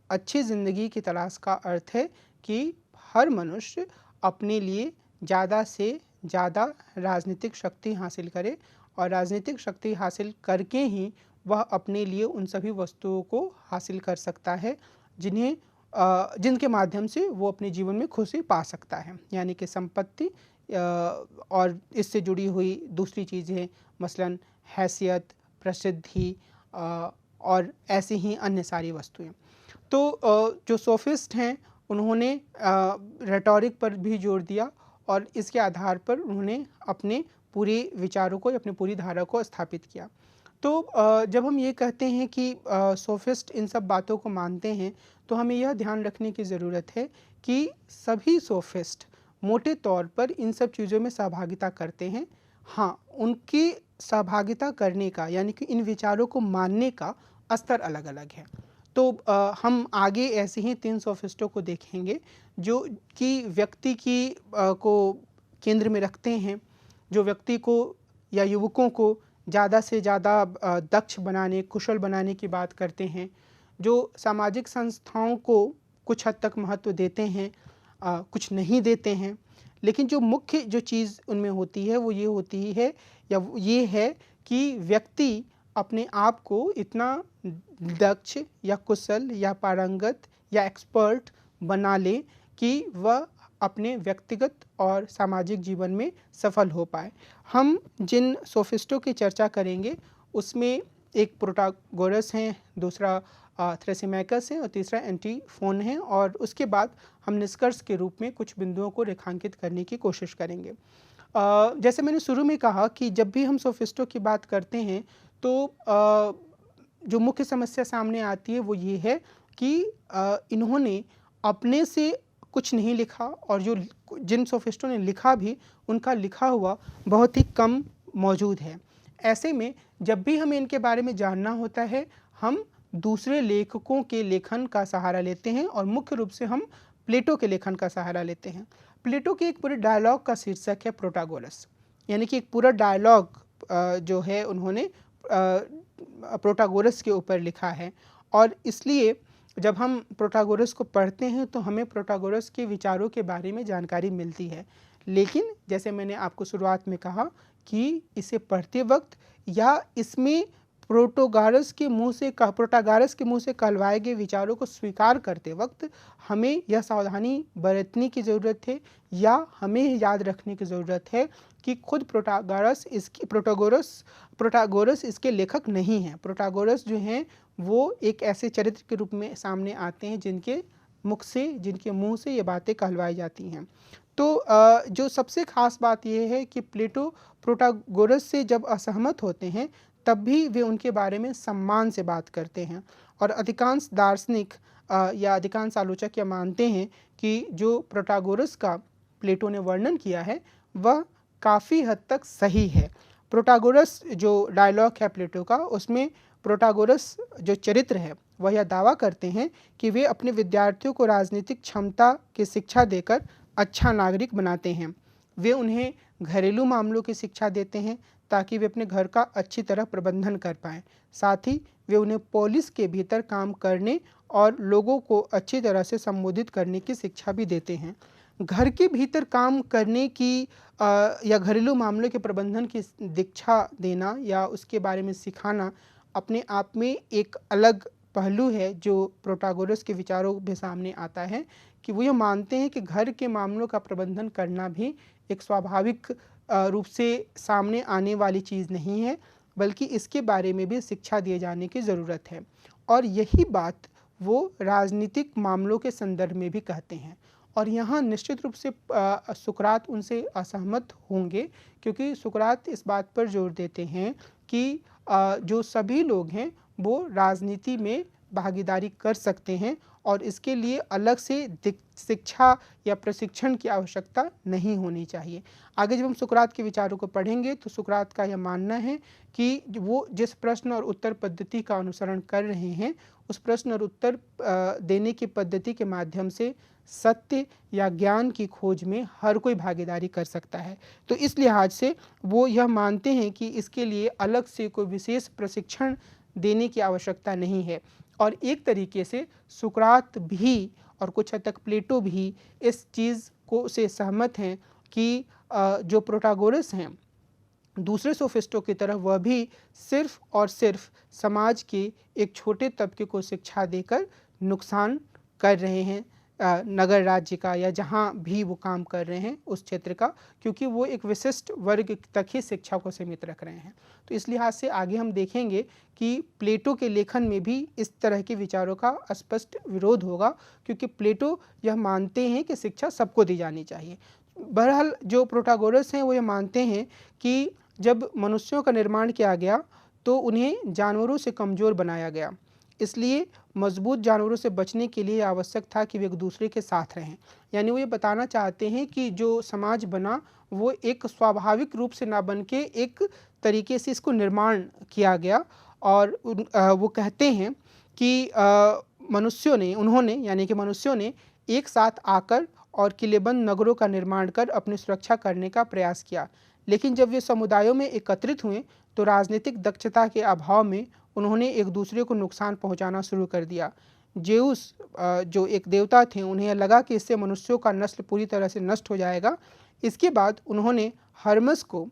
Speaker 2: अच्छी ज़िंदगी की तलाश का अर्थ है कि हर मनुष्य अपने लिए ज़्यादा से ज़्यादा राजनीतिक शक्ति हासिल करे और राजनीतिक शक्ति हासिल करके ही वह अपने लिए उन सभी वस्तुओं को हासिल कर सकता है जिनके माध्यम से वो अपने जीवन में खुशी पा सकता है, यानी कि संपत्ति और इससे जुड़ी हुई दूसरी चीज़ें, मसलन हैसियत, प्रसिद्धि और ऐसी ही अन्य सारी वस्तुएं। तो जो सोफिस्ट हैं उन्होंने रेटोरिक पर भी जोर दिया और इसके आधार पर उन्होंने अपने पूरे विचारों को, अपनी पूरी धारा को स्थापित किया। तो जब हम ये कहते हैं कि सोफिस्ट इन सब बातों को मानते हैं तो हमें यह ध्यान रखने की ज़रूरत है कि सभी सोफिस्ट मोटे तौर पर इन सब चीज़ों में सहभागिता करते हैं। हाँ, उनकी सहभागिता करने का, यानी कि इन विचारों को मानने का स्तर अलग अलग है। तो हम आगे ऐसे ही 3 सोफिस्टों को देखेंगे जो कि व्यक्ति की को केंद्र में रखते हैं, जो व्यक्ति को या युवकों को ज़्यादा से ज़्यादा दक्ष बनाने, कुशल बनाने की बात करते हैं, जो सामाजिक संस्थाओं को कुछ हद तक महत्व देते हैं, कुछ नहीं देते हैं, लेकिन जो मुख्य जो चीज़ उनमें होती है वो ये होती है या वो ये है कि व्यक्ति अपने आप को इतना दक्ष या कुशल या पारंगत या एक्सपर्ट बना ले कि वह अपने व्यक्तिगत और सामाजिक जीवन में सफल हो पाए। हम जिन सोफिस्टों की चर्चा करेंगे उसमें एक प्रोटागोरस हैं, दूसरा थ्रेसिमैकस है और तीसरा एंटीफोन है और उसके बाद हम निष्कर्ष के रूप में कुछ बिंदुओं को रेखांकित करने की कोशिश करेंगे। जैसे मैंने शुरू में कहा कि जब भी हम सोफिस्टों की बात करते हैं तो जो मुख्य समस्या सामने आती है वो ये है कि इन्होंने अपने से कुछ नहीं लिखा और जो जिन सोफिस्टों ने लिखा भी उनका लिखा हुआ बहुत ही कम मौजूद है। ऐसे में जब भी हमें इनके बारे में जानना होता है हम दूसरे लेखकों के लेखन का सहारा लेते हैं और मुख्य रूप से हम प्लेटो के लेखन का सहारा लेते हैं। प्लेटो के एक पूरे डायलॉग का शीर्षक है प्रोटागोरस, यानी कि एक पूरा डायलॉग जो है उन्होंने प्रोटागोरस के ऊपर लिखा है और इसलिए जब हम प्रोटागोरस को पढ़ते हैं तो हमें प्रोटागोरस के विचारों के बारे में जानकारी मिलती है। लेकिन जैसे मैंने आपको शुरुआत में कहा कि इसे पढ़ते वक्त या इसमें प्रोटागोरस के मुंह से कहलवाए गए विचारों को स्वीकार करते वक्त हमें यह सावधानी बरतने की ज़रूरत है या हमें याद रखने की ज़रूरत है कि खुद प्रोटागोरस इसके लेखक नहीं हैं। प्रोटागोरस जो हैं वो एक ऐसे चरित्र के रूप में सामने आते हैं जिनके मुंह से ये बातें कहलवाई जाती हैं। तो जो सबसे खास बात यह है कि प्लेटो प्रोटागोरस से जब असहमत होते हैं तब भी वे उनके बारे में सम्मान से बात करते हैं और अधिकांश दार्शनिक या अधिकांश आलोचक यह मानते हैं कि जो प्रोटागोरस का प्लेटो ने वर्णन किया है वह काफ़ी हद तक सही है। प्रोटागोरस जो डायलॉग है प्लेटो का उसमें प्रोटागोरस जो चरित्र है वह यह दावा करते हैं कि वे अपने विद्यार्थियों को राजनीतिक क्षमता की शिक्षा देकर अच्छा नागरिक बनाते हैं। वे उन्हें घरेलू मामलों की शिक्षा देते हैं ताकि वे अपने घर का अच्छी तरह प्रबंधन कर पाएँ। साथ ही वे उन्हें पोलिस के भीतर काम करने और लोगों को अच्छी तरह से संबोधित करने की शिक्षा भी देते हैं। घर के भीतर काम करने की या घरेलू मामलों के प्रबंधन की दीक्षा देना या उसके बारे में सिखाना अपने आप में एक अलग पहलू है जो प्रोटागोरस के विचारों में सामने आता है कि वो ये मानते हैं कि घर के मामलों का प्रबंधन करना भी एक स्वाभाविक रूप से सामने आने वाली चीज़ नहीं है, बल्कि इसके बारे में भी शिक्षा दिए जाने की ज़रूरत है। और यही बात वो राजनीतिक मामलों के संदर्भ में भी कहते हैं। और यहाँ निश्चित रूप से सुकरात उनसे असहमत होंगे, क्योंकि सुकरात इस बात पर जोर देते हैं कि जो सभी लोग हैं वो राजनीति में भागीदारी कर सकते हैं और इसके लिए अलग से शिक्षा या प्रशिक्षण की आवश्यकता नहीं होनी चाहिए। आगे जब हम सुकरात के विचारों को पढ़ेंगे तो सुकरात का यह मानना है कि वो जिस प्रश्न और उत्तर पद्धति का अनुसरण कर रहे हैं, उस प्रश्न और उत्तर देने की पद्धति के माध्यम से सत्य या ज्ञान की खोज में हर कोई भागीदारी कर सकता है। तो इस लिहाज से वो यह मानते हैं कि इसके लिए अलग से कोई विशेष प्रशिक्षण देने की आवश्यकता नहीं है। और एक तरीके से सुकरात भी और कुछ हद तक प्लेटो भी इस चीज़ को से सहमत हैं कि जो प्रोटागोरस हैं दूसरे सोफिस्टों की तरह वह भी सिर्फ और सिर्फ समाज के एक छोटे तबके को शिक्षा देकर नुकसान कर रहे हैं नगर राज्य का या जहाँ भी वो काम कर रहे हैं उस क्षेत्र का, क्योंकि वो एक विशिष्ट वर्ग तक ही शिक्षा को सीमित रख रहे हैं। तो इस लिहाज से आगे हम देखेंगे कि प्लेटो के लेखन में भी इस तरह के विचारों का स्पष्ट विरोध होगा, क्योंकि प्लेटो यह मानते हैं कि शिक्षा सबको दी जानी चाहिए। बहरहाल जो प्रोटागोरस हैं वो ये मानते हैं कि जब मनुष्यों का निर्माण किया गया तो उन्हें जानवरों से कमज़ोर बनाया गया, इसलिए मजबूत जानवरों से बचने के लिए आवश्यक था कि वे एक दूसरे के साथ रहें। यानी वो ये बताना चाहते हैं कि जो समाज बना वो एक स्वाभाविक रूप से ना बन के एक तरीके से इसको निर्माण किया गया। और वो कहते हैं कि मनुष्यों ने एक साथ आकर और किलेबंद नगरों का निर्माण कर अपनी सुरक्षा करने का प्रयास किया, लेकिन जब वे समुदायों में एकत्रित हुए तो राजनीतिक दक्षता के अभाव में उन्होंने एक दूसरे को नुकसान पहुंचाना शुरू कर दिया। जेउस जो एक देवता थे, उन्हें लगा कि इससे मनुष्यों का नस्ल पूरी तरह से नष्ट हो जाएगा। इसके बाद उन्होंने हर्मस को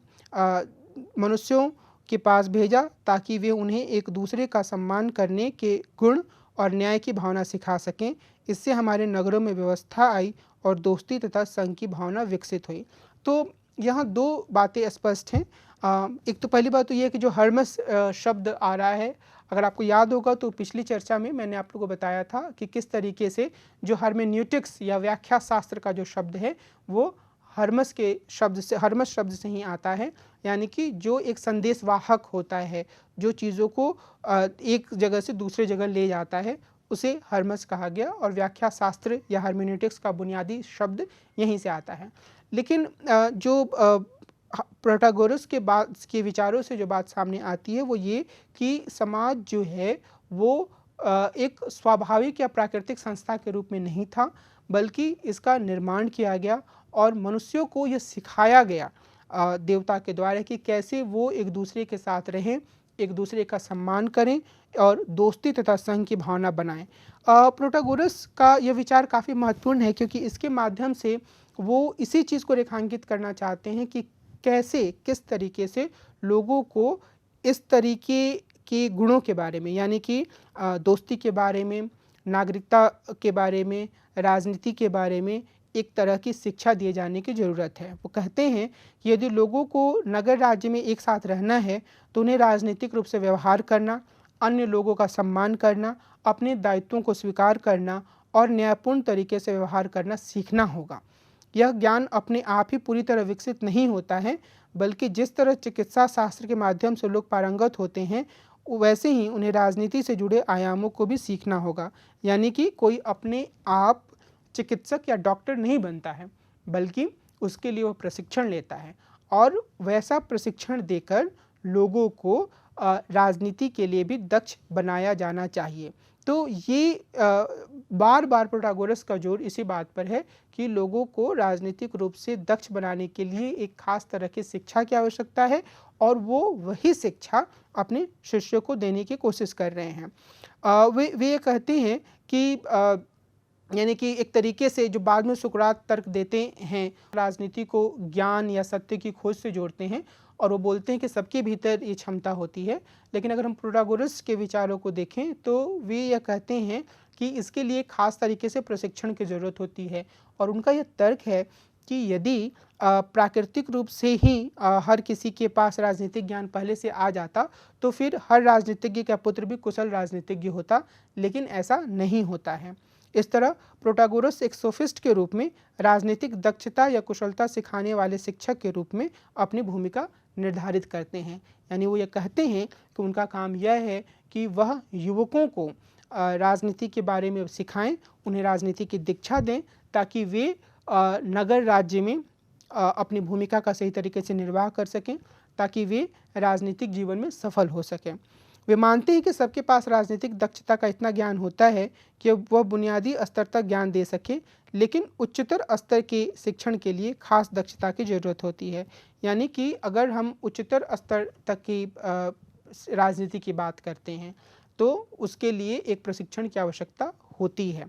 Speaker 2: मनुष्यों के पास भेजा ताकि वे उन्हें एक दूसरे का सम्मान करने के गुण और न्याय की भावना सिखा सकें। इससे हमारे नगरों में व्यवस्था आई और दोस्ती तथा संघ की भावना विकसित हुई। तो यहाँ दो बातें स्पष्ट हैं। एक तो पहली बात तो ये है कि जो हर्मस शब्द आ रहा है, अगर आपको याद होगा तो पिछली चर्चा में मैंने आप लोगों को बताया था कि किस तरीके से जो हर्मेन्यूटिक्स या व्याख्या शास्त्र का जो शब्द है वो हर्मस शब्द से ही आता है। यानी कि जो एक संदेशवाहक होता है, जो चीज़ों को एक जगह से दूसरे जगह ले जाता है, उसे हर्मस कहा गया। और व्याख्या शास्त्र या हर्मेन्यूटिक्स का बुनियादी शब्द यहीं से आता है। लेकिन जो प्रोटागोरस के विचारों से जो बात सामने आती है वो ये कि समाज जो है वो एक स्वाभाविक या प्राकृतिक संस्था के रूप में नहीं था, बल्कि इसका निर्माण किया गया और मनुष्यों को यह सिखाया गया देवता के द्वारा कि कैसे वो एक दूसरे के साथ रहें, एक दूसरे का सम्मान करें और दोस्ती तथा संघ की भावना बनाएं। प्रोटागोरस का यह विचार काफ़ी महत्वपूर्ण है, क्योंकि इसके माध्यम से वो इसी चीज़ को रेखांकित करना चाहते हैं कि किस तरीके से लोगों को इस तरीके के गुणों के बारे में, यानी कि दोस्ती के बारे में, नागरिकता के बारे में, राजनीति के बारे में एक तरह की शिक्षा दिए जाने की ज़रूरत है। वो कहते हैं कि यदि लोगों को नगर राज्य में एक साथ रहना है तो उन्हें राजनीतिक रूप से व्यवहार करना, अन्य लोगों का सम्मान करना, अपने दायित्वों को स्वीकार करना और न्यायपूर्ण तरीके से व्यवहार करना सीखना होगा। यह ज्ञान अपने आप ही पूरी तरह विकसित नहीं होता है, बल्कि जिस तरह चिकित्सा शास्त्र के माध्यम से लोग पारंगत होते हैं, वैसे ही उन्हें राजनीति से जुड़े आयामों को भी सीखना होगा। यानी कि कोई अपने आप चिकित्सक या डॉक्टर नहीं बनता है, बल्कि उसके लिए वह प्रशिक्षण लेता है और वैसा प्रशिक्षण देकर लोगों को राजनीति के लिए भी दक्ष बनाया जाना चाहिए। तो ये बार बार प्रोटागोरस का जोर इसी बात पर है कि लोगों को राजनीतिक रूप से दक्ष बनाने के लिए एक खास तरह की शिक्षा की आवश्यकता है और वो वही शिक्षा अपने शिष्यों को देने की कोशिश कर रहे हैं। वे ये कहते हैं कि यानी कि एक तरीके से जो बाद में सुकरात तर्क देते हैं, राजनीति को ज्ञान या सत्य की खोज से जोड़ते हैं और वो बोलते हैं कि सबके भीतर ये क्षमता होती है। लेकिन अगर हम प्रोटागोरस के विचारों को देखें तो वे यह कहते हैं कि इसके लिए खास तरीके से प्रशिक्षण की ज़रूरत होती है। और उनका यह तर्क है कि यदि प्राकृतिक रूप से ही हर किसी के पास राजनीतिक ज्ञान पहले से आ जाता तो फिर हर राजनीतिज्ञ का पुत्र भी कुशल राजनीतिज्ञ होता, लेकिन ऐसा नहीं होता है। इस तरह प्रोटागोरस एक सोफिस्ट के रूप में राजनीतिक दक्षता या कुशलता सिखाने वाले शिक्षक के रूप में अपनी भूमिका निर्धारित करते हैं। यानी वो ये कहते हैं कि उनका काम यह है कि वह युवकों को राजनीति के बारे में सिखाएं, उन्हें राजनीति की दीक्षा दें ताकि वे नगर राज्य में अपनी भूमिका का सही तरीके से निर्वाह कर सकें, ताकि वे राजनीतिक जीवन में सफल हो सकें। वे मानते हैं कि सबके पास राजनीतिक दक्षता का इतना ज्ञान होता है कि वह बुनियादी स्तर तक ज्ञान दे सके, लेकिन उच्चतर स्तर के शिक्षण के लिए खास दक्षता की ज़रूरत होती है। यानी कि अगर हम उच्चतर स्तर तक की राजनीति की बात करते हैं तो उसके लिए एक प्रशिक्षण की आवश्यकता होती है।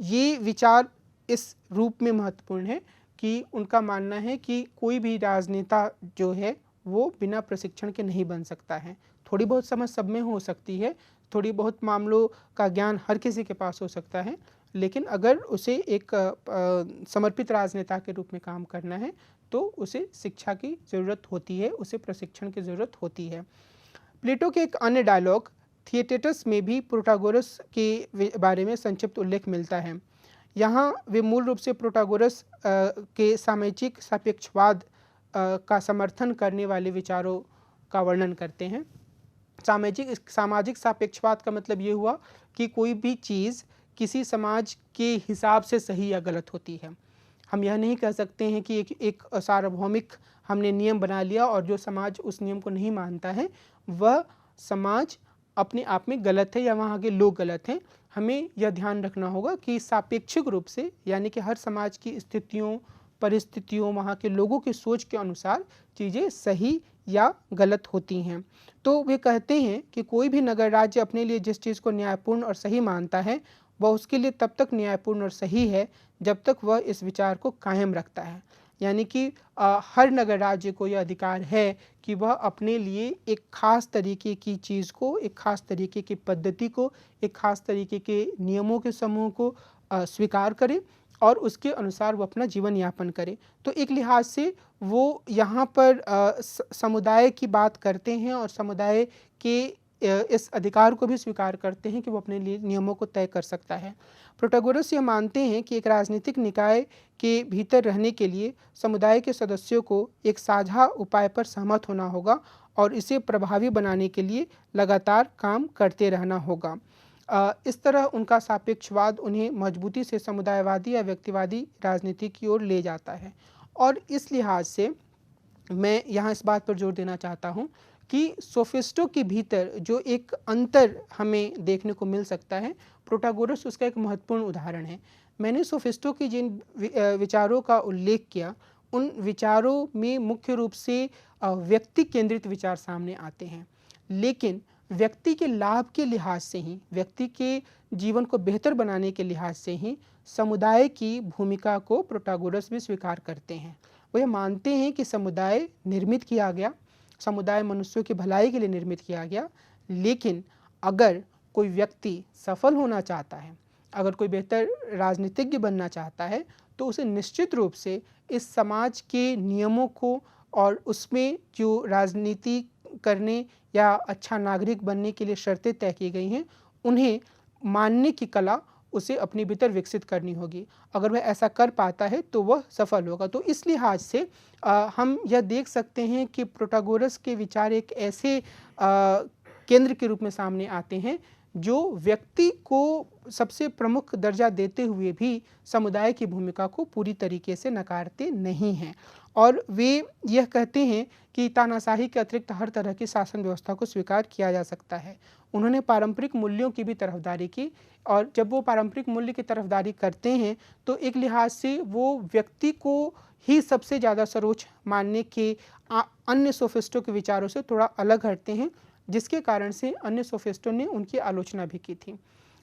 Speaker 2: ये विचार इस रूप में महत्वपूर्ण है कि उनका मानना है कि कोई भी राजनेता जो है वो बिना प्रशिक्षण के नहीं बन सकता है। थोड़ी बहुत समझ सब में हो सकती है, थोड़ी बहुत मामलों का ज्ञान हर किसी के पास हो सकता है, लेकिन अगर उसे एक समर्पित राजनेता के रूप में काम करना है तो उसे शिक्षा की ज़रूरत होती है, उसे प्रशिक्षण की ज़रूरत होती है। प्लेटो के एक अन्य डायलॉग थिएटेटस में भी प्रोटागोरस के बारे में संक्षिप्त उल्लेख मिलता है। यहाँ वे मूल रूप से प्रोटागोरस के सामाजिक सापेक्षवाद का समर्थन करने वाले विचारों का वर्णन करते हैं। सामाजिक सापेक्षवाद का मतलब ये हुआ कि कोई भी चीज़ किसी समाज के हिसाब से सही या गलत होती है। हम यह नहीं कह सकते हैं कि एक सार्वभौमिक हमने नियम बना लिया और जो समाज उस नियम को नहीं मानता है वह समाज अपने आप में गलत है या वहाँ के लोग गलत हैं। हमें यह ध्यान रखना होगा कि सापेक्षिक रूप से, यानी कि हर समाज की स्थितियों, परिस्थितियों, वहाँ के लोगों की सोच के अनुसार चीज़ें सही या गलत होती हैं। तो वे कहते हैं कि कोई भी नगर राज्य अपने लिए जिस चीज़ को न्यायपूर्ण और सही मानता है वह उसके लिए तब तक न्यायपूर्ण और सही है जब तक वह इस विचार को कायम रखता है। यानी कि हर नगर राज्य को यह अधिकार है कि वह अपने लिए एक ख़ास तरीके की चीज़ को, एक ख़ास तरीके की पद्धति को, एक ख़ास तरीके के नियमों के समूह को स्वीकार करे और उसके अनुसार वो अपना जीवन यापन करे। तो एक लिहाज से वो यहाँ पर समुदाय की बात करते हैं और समुदाय के इस अधिकार को भी स्वीकार करते हैं कि वो अपने लिए नियमों को तय कर सकता है। प्रोटागोरस ये मानते हैं कि एक राजनीतिक निकाय के भीतर रहने के लिए समुदाय के सदस्यों को एक साझा उपाय पर सहमत होना होगा और इसे प्रभावी बनाने के लिए लगातार काम करते रहना होगा। इस तरह उनका सापेक्षवाद उन्हें मजबूती से समुदायवादी या व्यक्तिवादी राजनीति की ओर ले जाता है। और इस लिहाज से मैं यहाँ इस बात पर जोर देना चाहता हूँ कि सोफिस्टों के भीतर जो एक अंतर हमें देखने को मिल सकता है, प्रोटागोरस उसका एक महत्वपूर्ण उदाहरण है। मैंने सोफिस्टों के जिन विचारों का उल्लेख किया, उन विचारों में मुख्य रूप से व्यक्ति केंद्रित विचार सामने आते हैं, लेकिन व्यक्ति के लाभ के लिहाज से ही, व्यक्ति के जीवन को बेहतर बनाने के लिहाज से ही समुदाय की भूमिका को प्रोटागोरस भी स्वीकार करते हैं। वो ये मानते हैं कि समुदाय निर्मित किया गया, समुदाय मनुष्यों की भलाई के लिए निर्मित किया गया, लेकिन अगर कोई व्यक्ति सफल होना चाहता है, अगर कोई बेहतर राजनीतिज्ञ बनना चाहता है, तो उसे निश्चित रूप से इस समाज के नियमों को और उसमें जो राजनीति करने या अच्छा नागरिक बनने के लिए शर्तें तय की गई हैं, उन्हें मानने की कला उसे अपने भीतर विकसित करनी होगी। अगर वह ऐसा कर पाता है तो वह सफल होगा। तो इस लिहाज से हम यह देख सकते हैं कि प्रोटागोरस के विचार एक ऐसे केंद्र के रूप में सामने आते हैं जो व्यक्ति को सबसे प्रमुख दर्जा देते हुए भी समुदाय की भूमिका को पूरी तरीके से नकारते नहीं हैं। और वे यह कहते हैं कि तानाशाही के अतिरिक्त हर तरह की शासन व्यवस्था को स्वीकार किया जा सकता है। उन्होंने पारंपरिक मूल्यों की भी तरफदारी की, और जब वो पारंपरिक मूल्य की तरफदारी करते हैं तो एक लिहाज से वो व्यक्ति को ही सबसे ज़्यादा सर्वोच्च मानने के अन्य सोफिस्टों के विचारों से थोड़ा अलग हटते हैं, जिसके कारण से अन्य सोफिस्टों ने उनकी आलोचना भी की थी।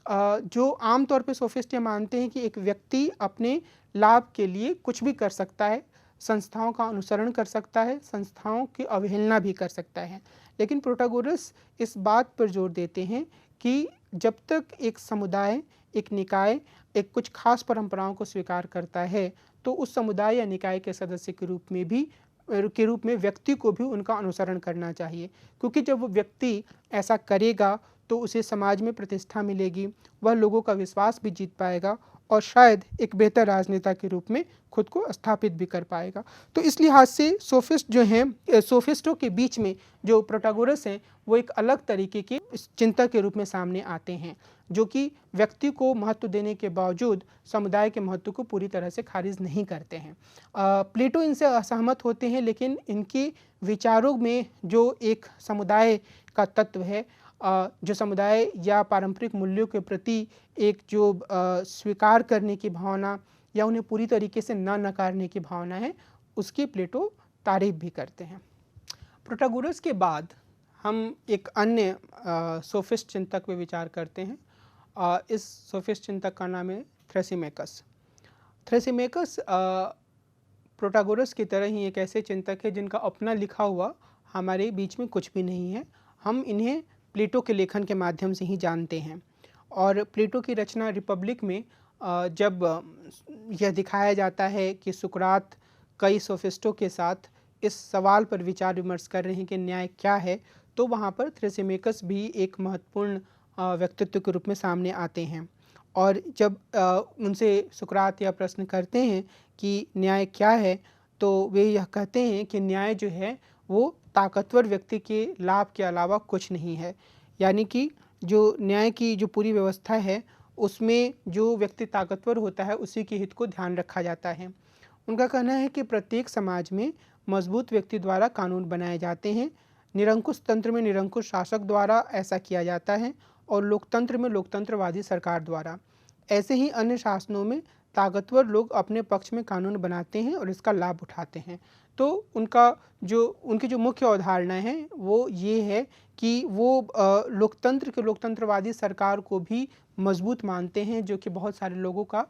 Speaker 2: जो आम तौर पे सोफिस्ट ये मानते हैं कि एक व्यक्ति अपने लाभ के लिए कुछ भी कर सकता है, संस्थाओं का अनुसरण कर सकता है, संस्थाओं की अवहेलना भी कर सकता है। लेकिन प्रोटागोरस इस बात पर जोर देते हैं कि जब तक एक समुदाय, एक निकाय एक कुछ खास परंपराओं को स्वीकार करता है, तो उस समुदाय या निकाय के सदस्य के रूप में व्यक्ति को भी उनका अनुसरण करना चाहिए, क्योंकि जब वो व्यक्ति ऐसा करेगा तो उसे समाज में प्रतिष्ठा मिलेगी, वह लोगों का विश्वास भी जीत पाएगा और शायद एक बेहतर राजनेता के रूप में खुद को स्थापित भी कर पाएगा। तो इस लिहाज से सोफिस्ट जो हैं, सोफिस्टों के बीच में जो प्रोटागोरस हैं वो एक अलग तरीके के चिंतक के रूप में सामने आते हैं, जो कि व्यक्ति को महत्व देने के बावजूद समुदाय के महत्व को पूरी तरह से खारिज नहीं करते हैं। प्लेटो इनसे असहमत होते हैं, लेकिन इनके विचारों में जो एक समुदाय का तत्व है, जो समुदाय या पारंपरिक मूल्यों के प्रति एक जो स्वीकार करने की भावना या उन्हें पूरी तरीके से न नकारने की भावना है, उसकी प्लेटो तारीफ भी करते हैं। प्रोटागोरस के बाद हम एक अन्य सोफिस्ट चिंतक पे विचार करते हैं। इस सोफिस्ट चिंतक का नाम है थ्रेसिमेकस। थ्रेसिमेकस प्रोटागोरस की तरह ही एक ऐसे चिंतक है जिनका अपना लिखा हुआ हमारे बीच में कुछ भी नहीं है। हम इन्हें प्लेटो के लेखन के माध्यम से ही जानते हैं। और प्लेटो की रचना रिपब्लिक में जब यह दिखाया जाता है कि सुकरात कई सोफिस्टों के साथ इस सवाल पर विचार विमर्श कर रहे हैं कि न्याय क्या है, तो वहाँ पर थ्रेसिमेकस भी एक महत्वपूर्ण व्यक्तित्व के रूप में सामने आते हैं। और जब उनसे सुकरात यह प्रश्न करते हैं कि न्याय क्या है, तो वे यह कहते हैं कि न्याय जो है वो ताकतवर व्यक्ति के लाभ के अलावा कुछ नहीं है। यानी कि जो न्याय की जो पूरी व्यवस्था है उसमें जो व्यक्ति ताकतवर होता है उसी के हित को ध्यान रखा जाता है। उनका कहना है कि प्रत्येक समाज में मजबूत व्यक्ति द्वारा कानून बनाए जाते हैं, निरंकुश तंत्र में निरंकुश शासक द्वारा ऐसा किया जाता है और लोकतंत्र में लोकतंत्रवादी सरकार द्वारा। ऐसे ही अन्य शासनों में ताकतवर लोग अपने पक्ष में कानून बनाते हैं और इसका लाभ उठाते हैं। तो उनकी जो मुख्य अवधारणा है वो ये है कि वो लोकतंत्र के लोकतंत्रवादी सरकार को भी मजबूत मानते हैं, जो कि बहुत सारे लोगों का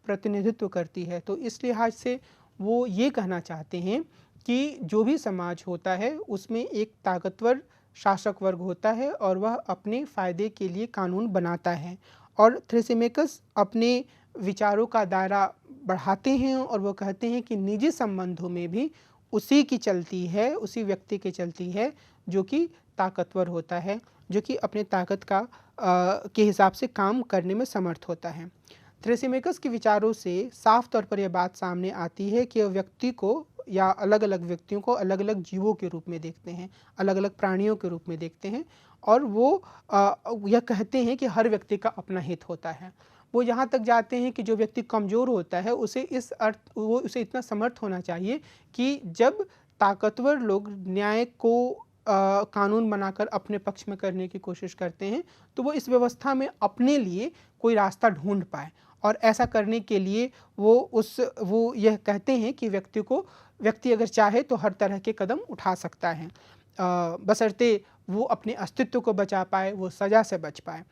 Speaker 2: प्रतिनिधित्व करती है। तो इस लिहाज से वो ये कहना चाहते हैं कि जो भी समाज होता है उसमें एक ताकतवर शासक वर्ग होता है और वह अपने फ़ायदे के लिए कानून बनाता है। और थ्रेसिमेकस अपने विचारों का दायरा बढ़ाते हैं और वो कहते हैं कि निजी संबंधों में भी उसी की चलती है, उसी व्यक्ति की चलती है जो कि ताकतवर होता है, जो कि अपने ताकत के हिसाब से काम करने में समर्थ होता है। थ्रेसिमेकस के विचारों से साफ तौर पर यह बात सामने आती है कि व्यक्ति को या अलग अलग व्यक्तियों को अलग अलग जीवों के रूप में देखते हैं, अलग अलग प्राणियों के रूप में देखते हैं और वो यह कहते हैं कि हर व्यक्ति का अपना हित होता है। वो यहाँ तक जाते हैं कि जो व्यक्ति कमज़ोर होता है उसे इतना समर्थ होना चाहिए कि जब ताकतवर लोग न्याय को कानून बनाकर अपने पक्ष में करने की कोशिश करते हैं तो वो इस व्यवस्था में अपने लिए कोई रास्ता ढूंढ पाए। और ऐसा करने के लिए वो यह कहते हैं कि व्यक्ति अगर चाहे तो हर तरह के कदम उठा सकता है, बशर्ते वो अपने अस्तित्व को बचा पाए, वो सज़ा से बच पाए।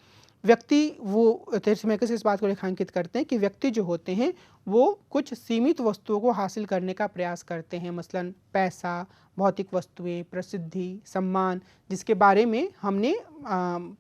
Speaker 2: थ्रेसिमेकस इस बात को रेखांकित करते हैं कि व्यक्ति जो होते हैं वो कुछ सीमित वस्तुओं को हासिल करने का प्रयास करते हैं, मसलन पैसा, भौतिक वस्तुएं, प्रसिद्धि, सम्मान, जिसके बारे में हमने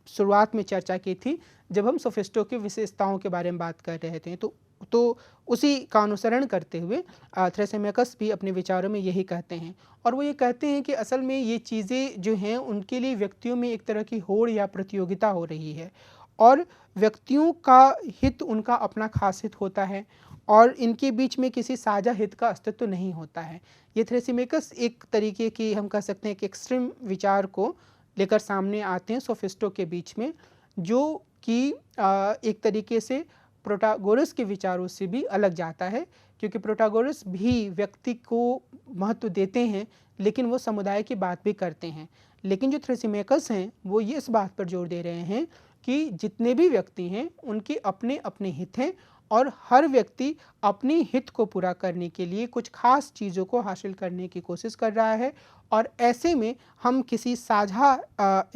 Speaker 2: शुरुआत में चर्चा की थी जब हम सोफिस्टों की विशेषताओं के बारे में बात कर रहे थे। तो उसी का अनुसरण करते हुए थ्रेसिमेकस भी अपने विचारों में यही कहते हैं। और वो ये कहते हैं कि असल में ये चीज़ें जो हैं उनके लिए व्यक्तियों में एक तरह की होड़ या प्रतियोगिता हो रही है और व्यक्तियों का हित उनका अपना खास हित होता है और इनके बीच में किसी साझा हित का अस्तित्व नहीं होता है। ये थ्रेसिमेकस एक तरीके की हम कह सकते हैं कि एक्सट्रीम विचार को लेकर सामने आते हैं सोफिस्टों के बीच में, जो कि एक तरीके से प्रोटागोरस के विचारों से भी अलग जाता है, क्योंकि प्रोटागोरस भी व्यक्ति को महत्व देते हैं लेकिन वो समुदाय की बात भी करते हैं। लेकिन जो थ्रेसिमेकस हैं वो ये इस बात पर जोर दे रहे हैं कि जितने भी व्यक्ति हैं उनके अपने अपने हित हैं और हर व्यक्ति अपनी हित को पूरा करने के लिए कुछ खास चीज़ों को हासिल करने की कोशिश कर रहा है और ऐसे में हम किसी साझा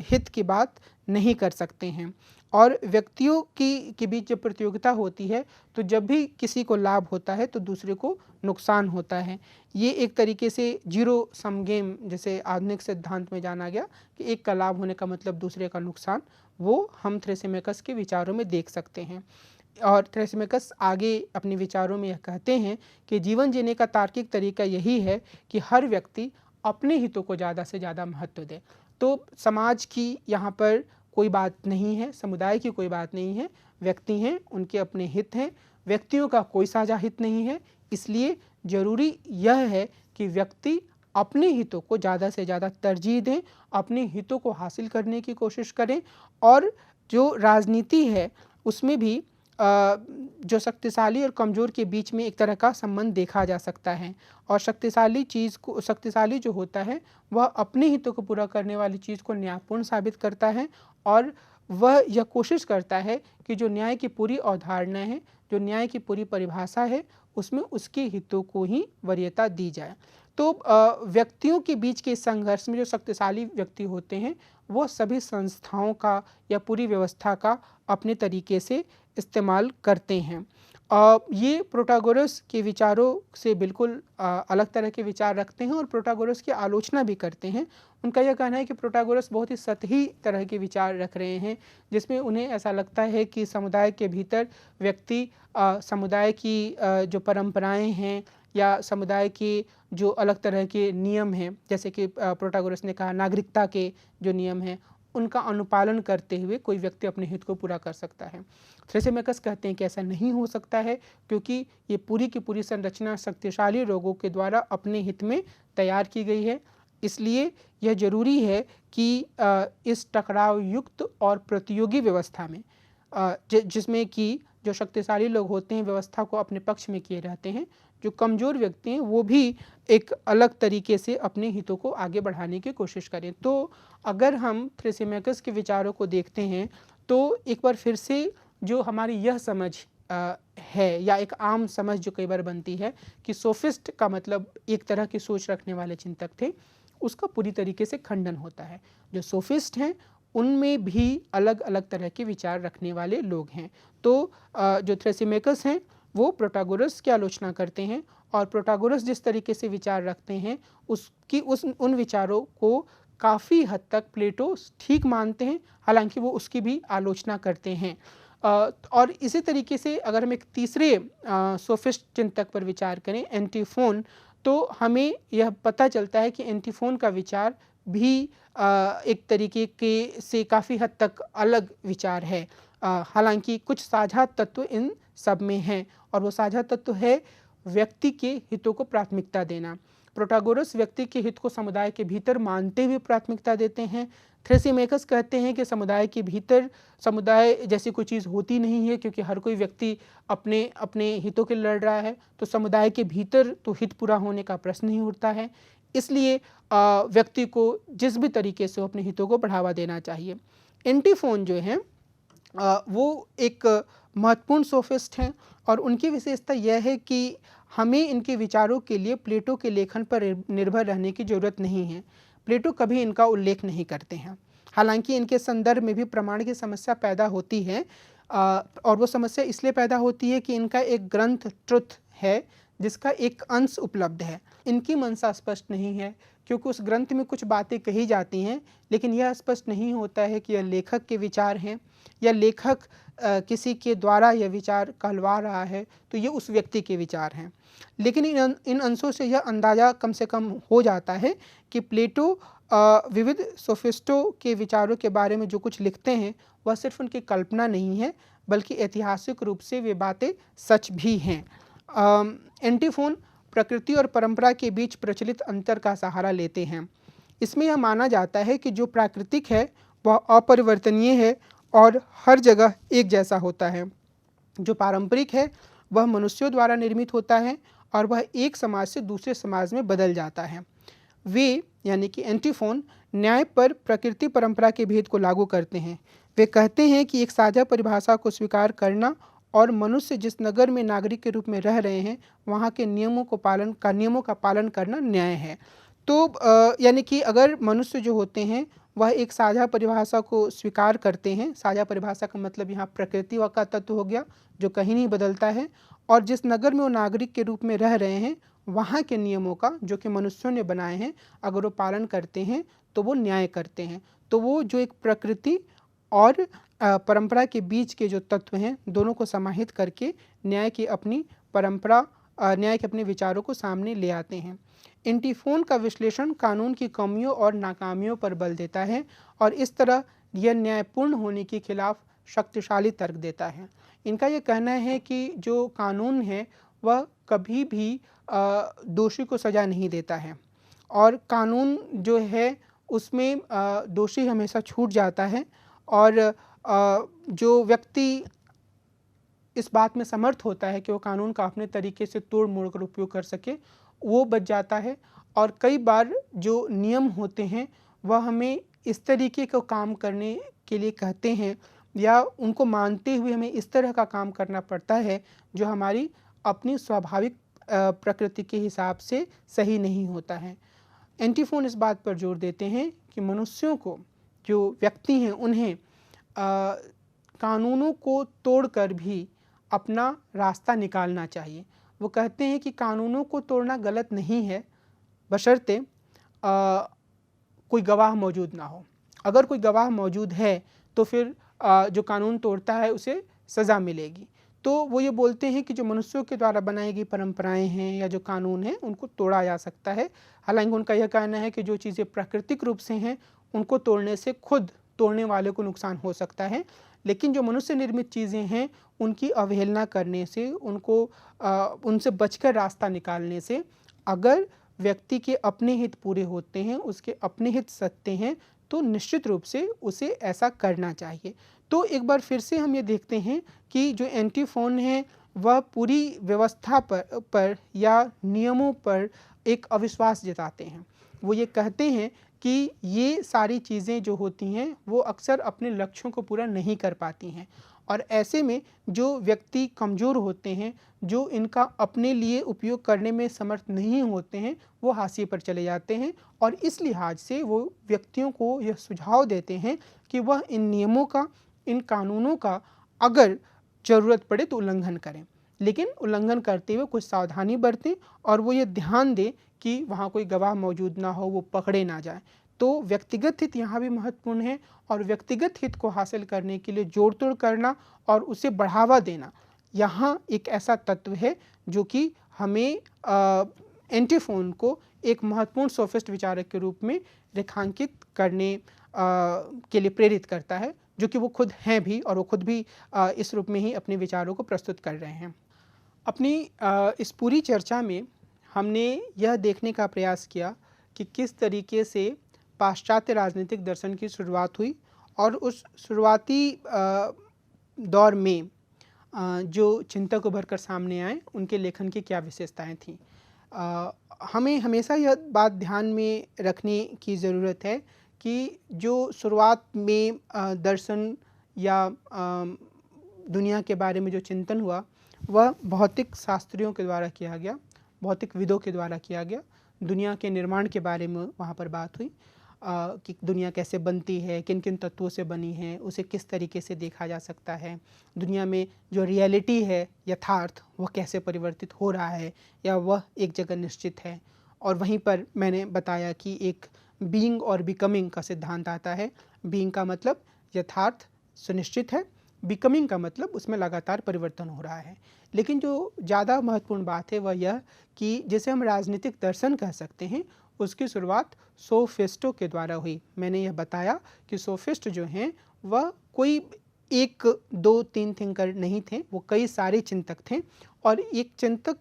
Speaker 2: हित की बात नहीं कर सकते हैं। और व्यक्तियों की के बीच जब प्रतियोगिता होती है तो जब भी किसी को लाभ होता है तो दूसरे को नुकसान होता है। ये एक तरीके से जीरो सम गेम जैसे आधुनिक सिद्धांत में जाना गया कि एक का लाभ होने का मतलब दूसरे का नुकसान, वो हम थ्रेसिमेकस के विचारों में देख सकते हैं। और थ्रेसिमेकस आगे अपने विचारों में यह कहते हैं कि जीवन जीने का तार्किक तरीका यही है कि हर व्यक्ति अपने हितों को ज़्यादा से ज़्यादा महत्व दे। तो समाज की यहाँ पर कोई बात नहीं है, समुदाय की कोई बात नहीं है, व्यक्ति हैं, उनके अपने हित हैं, व्यक्तियों का कोई साझा हित नहीं है। इसलिए ज़रूरी यह है कि व्यक्ति अपने हितों को ज़्यादा से ज़्यादा तरजीह दें, अपने हितों को हासिल करने की कोशिश करें। और जो राजनीति है उसमें भी जो शक्तिशाली और कमज़ोर के बीच में एक तरह का संबंध देखा जा सकता है। और शक्तिशाली जो होता है वह अपने हितों को पूरा करने वाली चीज़ को न्यायपूर्ण साबित करता है और वह यह कोशिश करता है कि जो न्याय की पूरी अवधारणा है, जो न्याय की पूरी परिभाषा है, उसमें उसके हितों को ही वरीयता दी जाए। तो व्यक्तियों के बीच के संघर्ष में जो शक्तिशाली व्यक्ति होते हैं वो सभी संस्थाओं का या पूरी व्यवस्था का अपने तरीके से इस्तेमाल करते हैं। ये प्रोटागोरस के विचारों से बिल्कुल अलग तरह के विचार रखते हैं और प्रोटागोरस की आलोचना भी करते हैं। उनका यह कहना है कि प्रोटागोरस बहुत ही सतही तरह के विचार रख रहे हैं, जिसमें उन्हें ऐसा लगता है कि समुदाय के भीतर व्यक्ति समुदाय की जो परंपराएं हैं या समुदाय के जो अलग तरह के नियम हैं, जैसे कि प्रोटागोरस ने कहा नागरिकता के जो नियम हैं, उनका अनुपालन करते हुए कोई व्यक्ति अपने हित को पूरा कर सकता है। थ्रेसिमेकस कहते हैं कि ऐसा नहीं हो सकता है, क्योंकि ये पूरी की पूरी संरचना शक्तिशाली लोगों के द्वारा अपने हित में तैयार की गई है। इसलिए यह जरूरी है कि इस टकराव युक्त और प्रतियोगी व्यवस्था में जिसमें कि जो शक्तिशाली लोग होते हैं व्यवस्था को अपने पक्ष में किए रहते हैं, जो कमज़ोर व्यक्ति हैं वो भी एक अलग तरीके से अपने हितों को आगे बढ़ाने की कोशिश करें। तो अगर हम थ्रेसिमेकस के विचारों को देखते हैं तो एक बार फिर से जो हमारी यह समझ है या एक आम समझ जो कई बार बनती है कि सोफिस्ट का मतलब एक तरह की सोच रखने वाले चिंतक थे, उसका पूरी तरीके से खंडन होता है। जो सोफिस्ट हैं उनमें भी अलग अलग तरह के विचार रखने वाले लोग हैं। तो जो थ्रेसिमेकस हैं वो प्रोटागोरस की आलोचना करते हैं और प्रोटागोरस जिस तरीके से विचार रखते हैं उन विचारों को काफ़ी हद तक प्लेटो ठीक मानते हैं, हालांकि वो उसकी भी आलोचना करते हैं। और इसी तरीके से अगर हम एक तीसरे सोफिस्ट चिंतक पर विचार करें, एंटीफोन, तो हमें यह पता चलता है कि एंटीफोन का विचार भी एक तरीके के से काफ़ी हद तक अलग विचार है। हालांकि कुछ साझा तत्व इन सब में हैं और वो साझा तत्व है व्यक्ति के हितों को प्राथमिकता देना। प्रोटागोरस व्यक्ति के हित को समुदाय के भीतर मानते हुए प्राथमिकता देते हैं। थ्रेसिमेकस कहते हैं कि समुदाय के भीतर समुदाय जैसी कोई चीज़ होती नहीं है, क्योंकि हर कोई व्यक्ति अपने अपने हितों के लड़ रहा है, तो समुदाय के भीतर तो हित पूरा होने का प्रश्न ही उठता है। इसलिए व्यक्ति को जिस भी तरीके से अपने हितों को बढ़ावा देना चाहिए। एंटीफोन जो हैं वो एक महत्वपूर्ण सोफिस्ट हैं और उनकी विशेषता यह है कि हमें इनके विचारों के लिए प्लेटो के लेखन पर निर्भर रहने की ज़रूरत नहीं है। प्लेटो कभी इनका उल्लेख नहीं करते हैं, हालांकि इनके संदर्भ में भी प्रमाण की समस्या पैदा होती है। और वो समस्या इसलिए पैदा होती है कि इनका एक ग्रंथ ट्रुथ है जिसका एक अंश उपलब्ध है। इनकी मंशा स्पष्ट नहीं है, क्योंकि उस ग्रंथ में कुछ बातें कही जाती हैं, लेकिन यह स्पष्ट नहीं होता है कि यह लेखक के विचार हैं या लेखक किसी के द्वारा यह विचार कहलवा रहा है, तो ये उस व्यक्ति के विचार हैं। लेकिन इन अंशों से यह अंदाज़ा कम से कम हो जाता है कि प्लेटो विविध सोफिस्टों के विचारों के बारे में जो कुछ लिखते हैं वह सिर्फ उनकी कल्पना नहीं है, बल्कि ऐतिहासिक रूप से वे बातें सच भी हैं। एंटीफोन प्रकृति और परंपरा के बीच प्रचलित अंतर का सहारा लेते हैं। इसमें यह माना जाता है कि जो प्राकृतिक है वह अपरिवर्तनीय है और हर जगह एक जैसा होता है। जो पारंपरिक है वह मनुष्यों द्वारा निर्मित होता है और वह एक समाज से दूसरे समाज में बदल जाता है। वे यानी कि एंटीफोन न्याय पर प्रकृति परंपरा के भेद को लागू करते हैं। वे कहते हैं कि एक साझा परिभाषा को स्वीकार करना और मनुष्य जिस नगर में नागरिक के रूप में रह रहे हैं वहाँ के नियमों का पालन करना न्याय है। तो यानी कि अगर मनुष्य जो होते हैं वह एक साझा परिभाषा को स्वीकार करते हैं। साझा परिभाषा का मतलब यहाँ प्रकृति का तत्व हो गया जो कहीं नहीं बदलता है, और जिस नगर में वो नागरिक के रूप में रह रहे हैं वहाँ के नियमों का जो कि मनुष्यों ने बनाए हैं अगर वो पालन करते हैं तो वो न्याय करते हैं। तो वो जो एक प्रकृति और परंपरा के बीच के जो तत्व हैं दोनों को समाहित करके न्याय की अपनी परंपरा, न्याय के अपने विचारों को सामने ले आते हैं। एंटीफोन का विश्लेषण कानून की कमियों और नाकामियों पर बल देता है और इस तरह यह न्यायपूर्ण होने के खिलाफ शक्तिशाली तर्क देता है। इनका ये कहना है कि जो कानून है वह कभी भी दोषी को सज़ा नहीं देता है और कानून जो है उसमें दोषी हमेशा छूट जाता है और जो व्यक्ति इस बात में समर्थ होता है कि वो कानून का अपने तरीके से तोड़ मोड़ कर उपयोग कर सके वो बच जाता है। और कई बार जो नियम होते हैं वह हमें इस तरीके का काम करने के लिए कहते हैं या उनको मानते हुए हमें इस तरह का काम करना पड़ता है जो हमारी अपनी स्वाभाविक प्रकृति के हिसाब से सही नहीं होता है। एंटीफोन इस बात पर जोर देते हैं कि मनुष्यों को, जो व्यक्ति हैं, उन्हें कानूनों को तोड़कर भी अपना रास्ता निकालना चाहिए। वो कहते हैं कि कानूनों को तोड़ना गलत नहीं है बशर्ते कोई गवाह मौजूद ना हो। अगर कोई गवाह मौजूद है तो फिर जो कानून तोड़ता है उसे सज़ा मिलेगी। तो वो ये बोलते हैं कि जो मनुष्यों के द्वारा बनाई गई परंपराएं हैं या जो कानून हैं उनको तोड़ा जा सकता है। हालांकि उनका यह कहना है कि जो चीज़ें प्राकृतिक रूप से हैं उनको तोड़ने से खुद तोड़ने वाले को नुकसान हो सकता है, लेकिन जो मनुष्य निर्मित चीज़ें हैं उनकी अवहेलना करने से, उनको उनसे बचकर रास्ता निकालने से, अगर व्यक्ति के अपने हित पूरे होते हैं, उसके अपने हित सत्य हैं, तो निश्चित रूप से उसे ऐसा करना चाहिए। तो एक बार फिर से हम ये देखते हैं कि जो एंटीफोन है वह पूरी व्यवस्था पर या नियमों पर एक अविश्वास जताते हैं। वो ये कहते हैं कि ये सारी चीज़ें जो होती हैं वो अक्सर अपने लक्ष्यों को पूरा नहीं कर पाती हैं और ऐसे में जो व्यक्ति कमज़ोर होते हैं, जो इनका अपने लिए उपयोग करने में समर्थ नहीं होते हैं, वो हाशिए पर चले जाते हैं और इस लिहाज से वो व्यक्तियों को यह सुझाव देते हैं कि वह इन नियमों का, इन कानूनों का अगर ज़रूरत पड़े तो उल्लंघन करें, लेकिन उल्लंघन करते हुए कुछ सावधानी बरतें और वो ये ध्यान दें कि वहाँ कोई गवाह मौजूद ना हो, वो पकड़े ना जाए। तो व्यक्तिगत हित यहाँ भी महत्वपूर्ण है और व्यक्तिगत हित को हासिल करने के लिए जोड़ तोड़ करना और उसे बढ़ावा देना यहाँ एक ऐसा तत्व है जो कि हमें एंटीफोन को एक महत्वपूर्ण सोफिस्ट विचारक के रूप में रेखांकित करने के लिए प्रेरित करता है, जो कि वो खुद हैं भी और वो खुद भी इस रूप में ही अपने विचारों को प्रस्तुत कर रहे हैं। अपनी इस पूरी चर्चा में हमने यह देखने का प्रयास किया कि किस तरीके से पाश्चात्य राजनीतिक दर्शन की शुरुआत हुई और उस शुरुआती दौर में जो चिंतक उभर कर सामने आए उनके लेखन की क्या विशेषताएं थीं। हमें हमेशा यह बात ध्यान में रखने की ज़रूरत है कि जो शुरुआत में दर्शन या दुनिया के बारे में जो चिंतन हुआ वह भौतिक शास्त्रियों के द्वारा किया गया, भौतिक विदों के द्वारा किया गया। दुनिया के निर्माण के बारे में वहाँ पर बात हुई कि दुनिया कैसे बनती है, किन किन तत्वों से बनी है, उसे किस तरीके से देखा जा सकता है, दुनिया में जो रियलिटी है, यथार्थ, वह कैसे परिवर्तित हो रहा है या वह एक जगह निश्चित है। और वहीं पर मैंने बताया कि एक बीइंग और बिकमिंग का सिद्धांत आता है। बीइंग का मतलब यथार्थ सुनिश्चित है, बिकमिंग का मतलब उसमें लगातार परिवर्तन हो रहा है। लेकिन जो ज़्यादा महत्वपूर्ण बात है वह यह कि जिसे हम राजनीतिक दर्शन कह सकते हैं उसकी शुरुआत सोफिस्टों के द्वारा हुई। मैंने यह बताया कि सोफिस्ट जो हैं वह कोई एक दो तीन थिंकर नहीं थे, वो कई सारे चिंतक थे और एक चिंतक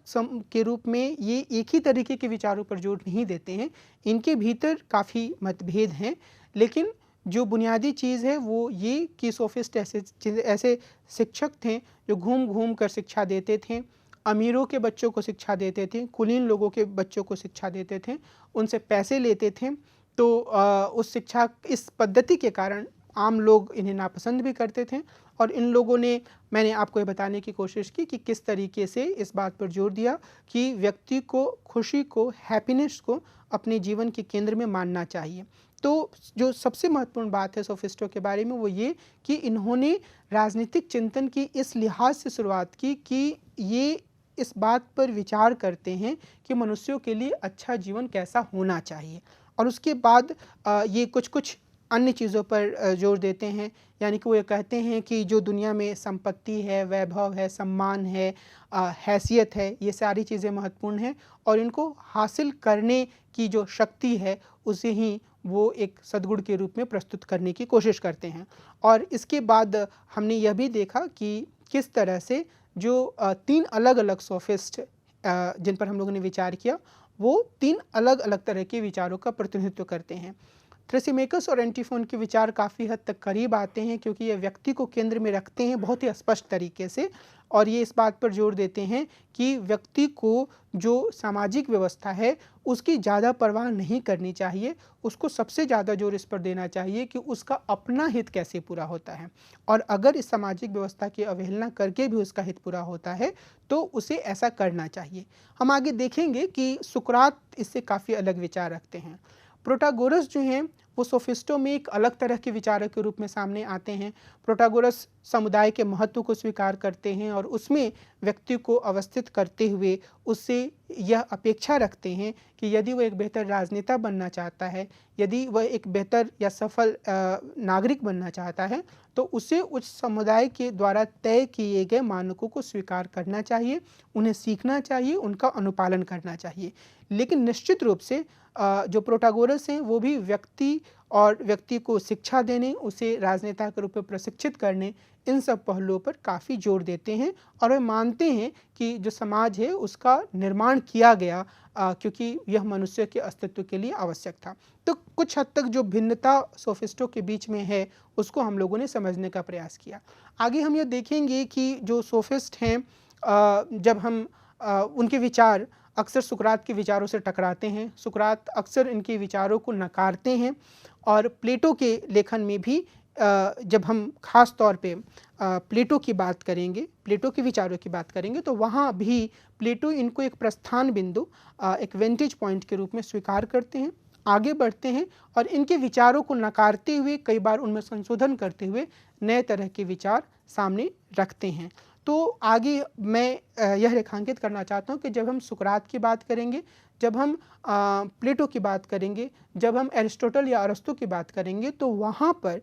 Speaker 2: के रूप में ये एक ही तरीके के विचारों पर जोर नहीं देते हैं। इनके भीतर काफ़ी मतभेद हैं, लेकिन जो बुनियादी चीज़ है वो ये कि सोफिस्ट ऐसे शिक्षक थे जो घूम घूम कर शिक्षा देते थे, अमीरों के बच्चों को शिक्षा देते थे, कुलीन लोगों के बच्चों को शिक्षा देते थे, उनसे पैसे लेते थे। तो उस शिक्षा इस पद्धति के कारण आम लोग इन्हें नापसंद भी करते थे और इन लोगों ने, मैंने आपको ये बताने की कोशिश की कि किस तरीके से इस बात पर जोर दिया कि व्यक्ति को खुशी को, हैप्पीनेस को अपने जीवन के केंद्र में मानना चाहिए। तो जो सबसे महत्वपूर्ण बात है सोफिस्टों के बारे में वो ये कि इन्होंने राजनीतिक चिंतन की इस लिहाज से शुरुआत की कि ये इस बात पर विचार करते हैं कि मनुष्यों के लिए अच्छा जीवन कैसा होना चाहिए, और उसके बाद ये कुछ अन्य चीज़ों पर जोर देते हैं। यानी कि वो ये कहते हैं कि जो दुनिया में संपत्ति है, वैभव है, सम्मान है, हैसियत है, ये सारी चीज़ें महत्वपूर्ण हैं और इनको हासिल करने की जो शक्ति है उसे ही वो एक सद्गुण के रूप में प्रस्तुत करने की कोशिश करते हैं। और इसके बाद हमने यह भी देखा कि किस तरह से जो 3 अलग-अलग सोफिस्ट जिन पर हम लोगों ने विचार किया, वो 3 अलग-अलग तरह के विचारों का प्रतिनिधित्व करते हैं। थ्रेसिमेकस और एंटीफोन के विचार काफ़ी हद तक करीब आते हैं क्योंकि ये व्यक्ति को केंद्र में रखते हैं बहुत ही स्पष्ट तरीके से, और ये इस बात पर जोर देते हैं कि व्यक्ति को जो सामाजिक व्यवस्था है उसकी ज़्यादा परवाह नहीं करनी चाहिए, उसको सबसे ज़्यादा जोर इस पर देना चाहिए कि उसका अपना हित कैसे पूरा होता है, और अगर इस सामाजिक व्यवस्था की अवहेलना करके भी उसका हित पूरा होता है तो उसे ऐसा करना चाहिए। हम आगे देखेंगे कि सुकरात इससे काफ़ी अलग विचार रखते हैं। प्रोटागोरस जो हैं वो सोफिस्टों में एक अलग तरह के विचारक के रूप में सामने आते हैं। प्रोटागोरस समुदाय के महत्व को स्वीकार करते हैं और उसमें व्यक्ति को अवस्थित करते हुए उससे यह अपेक्षा रखते हैं कि यदि वह एक बेहतर राजनेता बनना चाहता है, यदि वह एक बेहतर या सफल नागरिक बनना चाहता है, तो उसे उस समुदाय के द्वारा तय किए गए मानकों को स्वीकार करना चाहिए, उन्हें सीखना चाहिए, उनका अनुपालन करना चाहिए। लेकिन निश्चित रूप से जो प्रोटागोरस हैं वो भी व्यक्ति को शिक्षा देने, उसे राजनेता के रूप में प्रशिक्षित करने, इन सब पहलुओं पर काफ़ी जोर देते हैं और वे मानते हैं कि जो समाज है उसका निर्माण किया गया क्योंकि यह मनुष्य के अस्तित्व के लिए आवश्यक था। तो कुछ हद तक जो भिन्नता सोफिस्टों के बीच में है उसको हम लोगों ने समझने का प्रयास किया। आगे हम ये देखेंगे कि जो सोफिस्ट हैं जब हम उनके विचार अक्सर सुकरात के विचारों से टकराते हैं। सुकरात अक्सर इनके विचारों को नकारते हैं और प्लेटो के लेखन में भी जब हम खास तौर पे प्लेटो की बात करेंगे, प्लेटो के विचारों की बात करेंगे, तो वहाँ भी प्लेटो इनको एक प्रस्थान बिंदु, एक वेंटेज पॉइंट के रूप में स्वीकार करते हैं, आगे बढ़ते हैं और इनके विचारों को नकारते हुए कई बार उनमें संशोधन करते हुए नए तरह के विचार सामने रखते हैं। तो आगे मैं यह रेखांकित करना चाहता हूँ कि जब हम सुकरात की बात करेंगे, जब हम प्लेटो की बात करेंगे, जब हम एरिस्टोटल या अरस्तु की बात करेंगे, तो वहाँ पर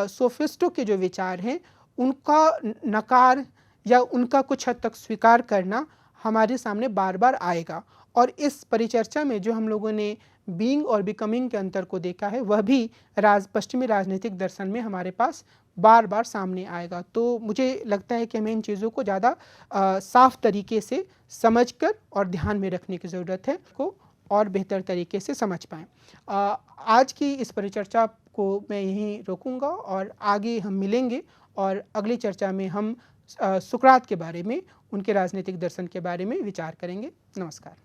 Speaker 2: सोफिस्टों के जो विचार हैं उनका नकार या उनका कुछ हद तक स्वीकार करना हमारे सामने बार बार आएगा। और इस परिचर्चा में जो हम लोगों ने बीइंग और बिकमिंग के अंतर को देखा है वह भी पश्चिमी राजनीतिक दर्शन में हमारे पास बार बार सामने आएगा। तो मुझे लगता है कि हमें इन चीज़ों को ज़्यादा साफ तरीके से समझकर और ध्यान में रखने की ज़रूरत है को और बेहतर तरीके से समझ पाएँ। आज की इस परिचर्चा को मैं यहीं रोकूंगा और आगे हम मिलेंगे और अगली चर्चा में हम सुकरात के बारे में, उनके राजनीतिक दर्शन के बारे में विचार करेंगे। नमस्कार।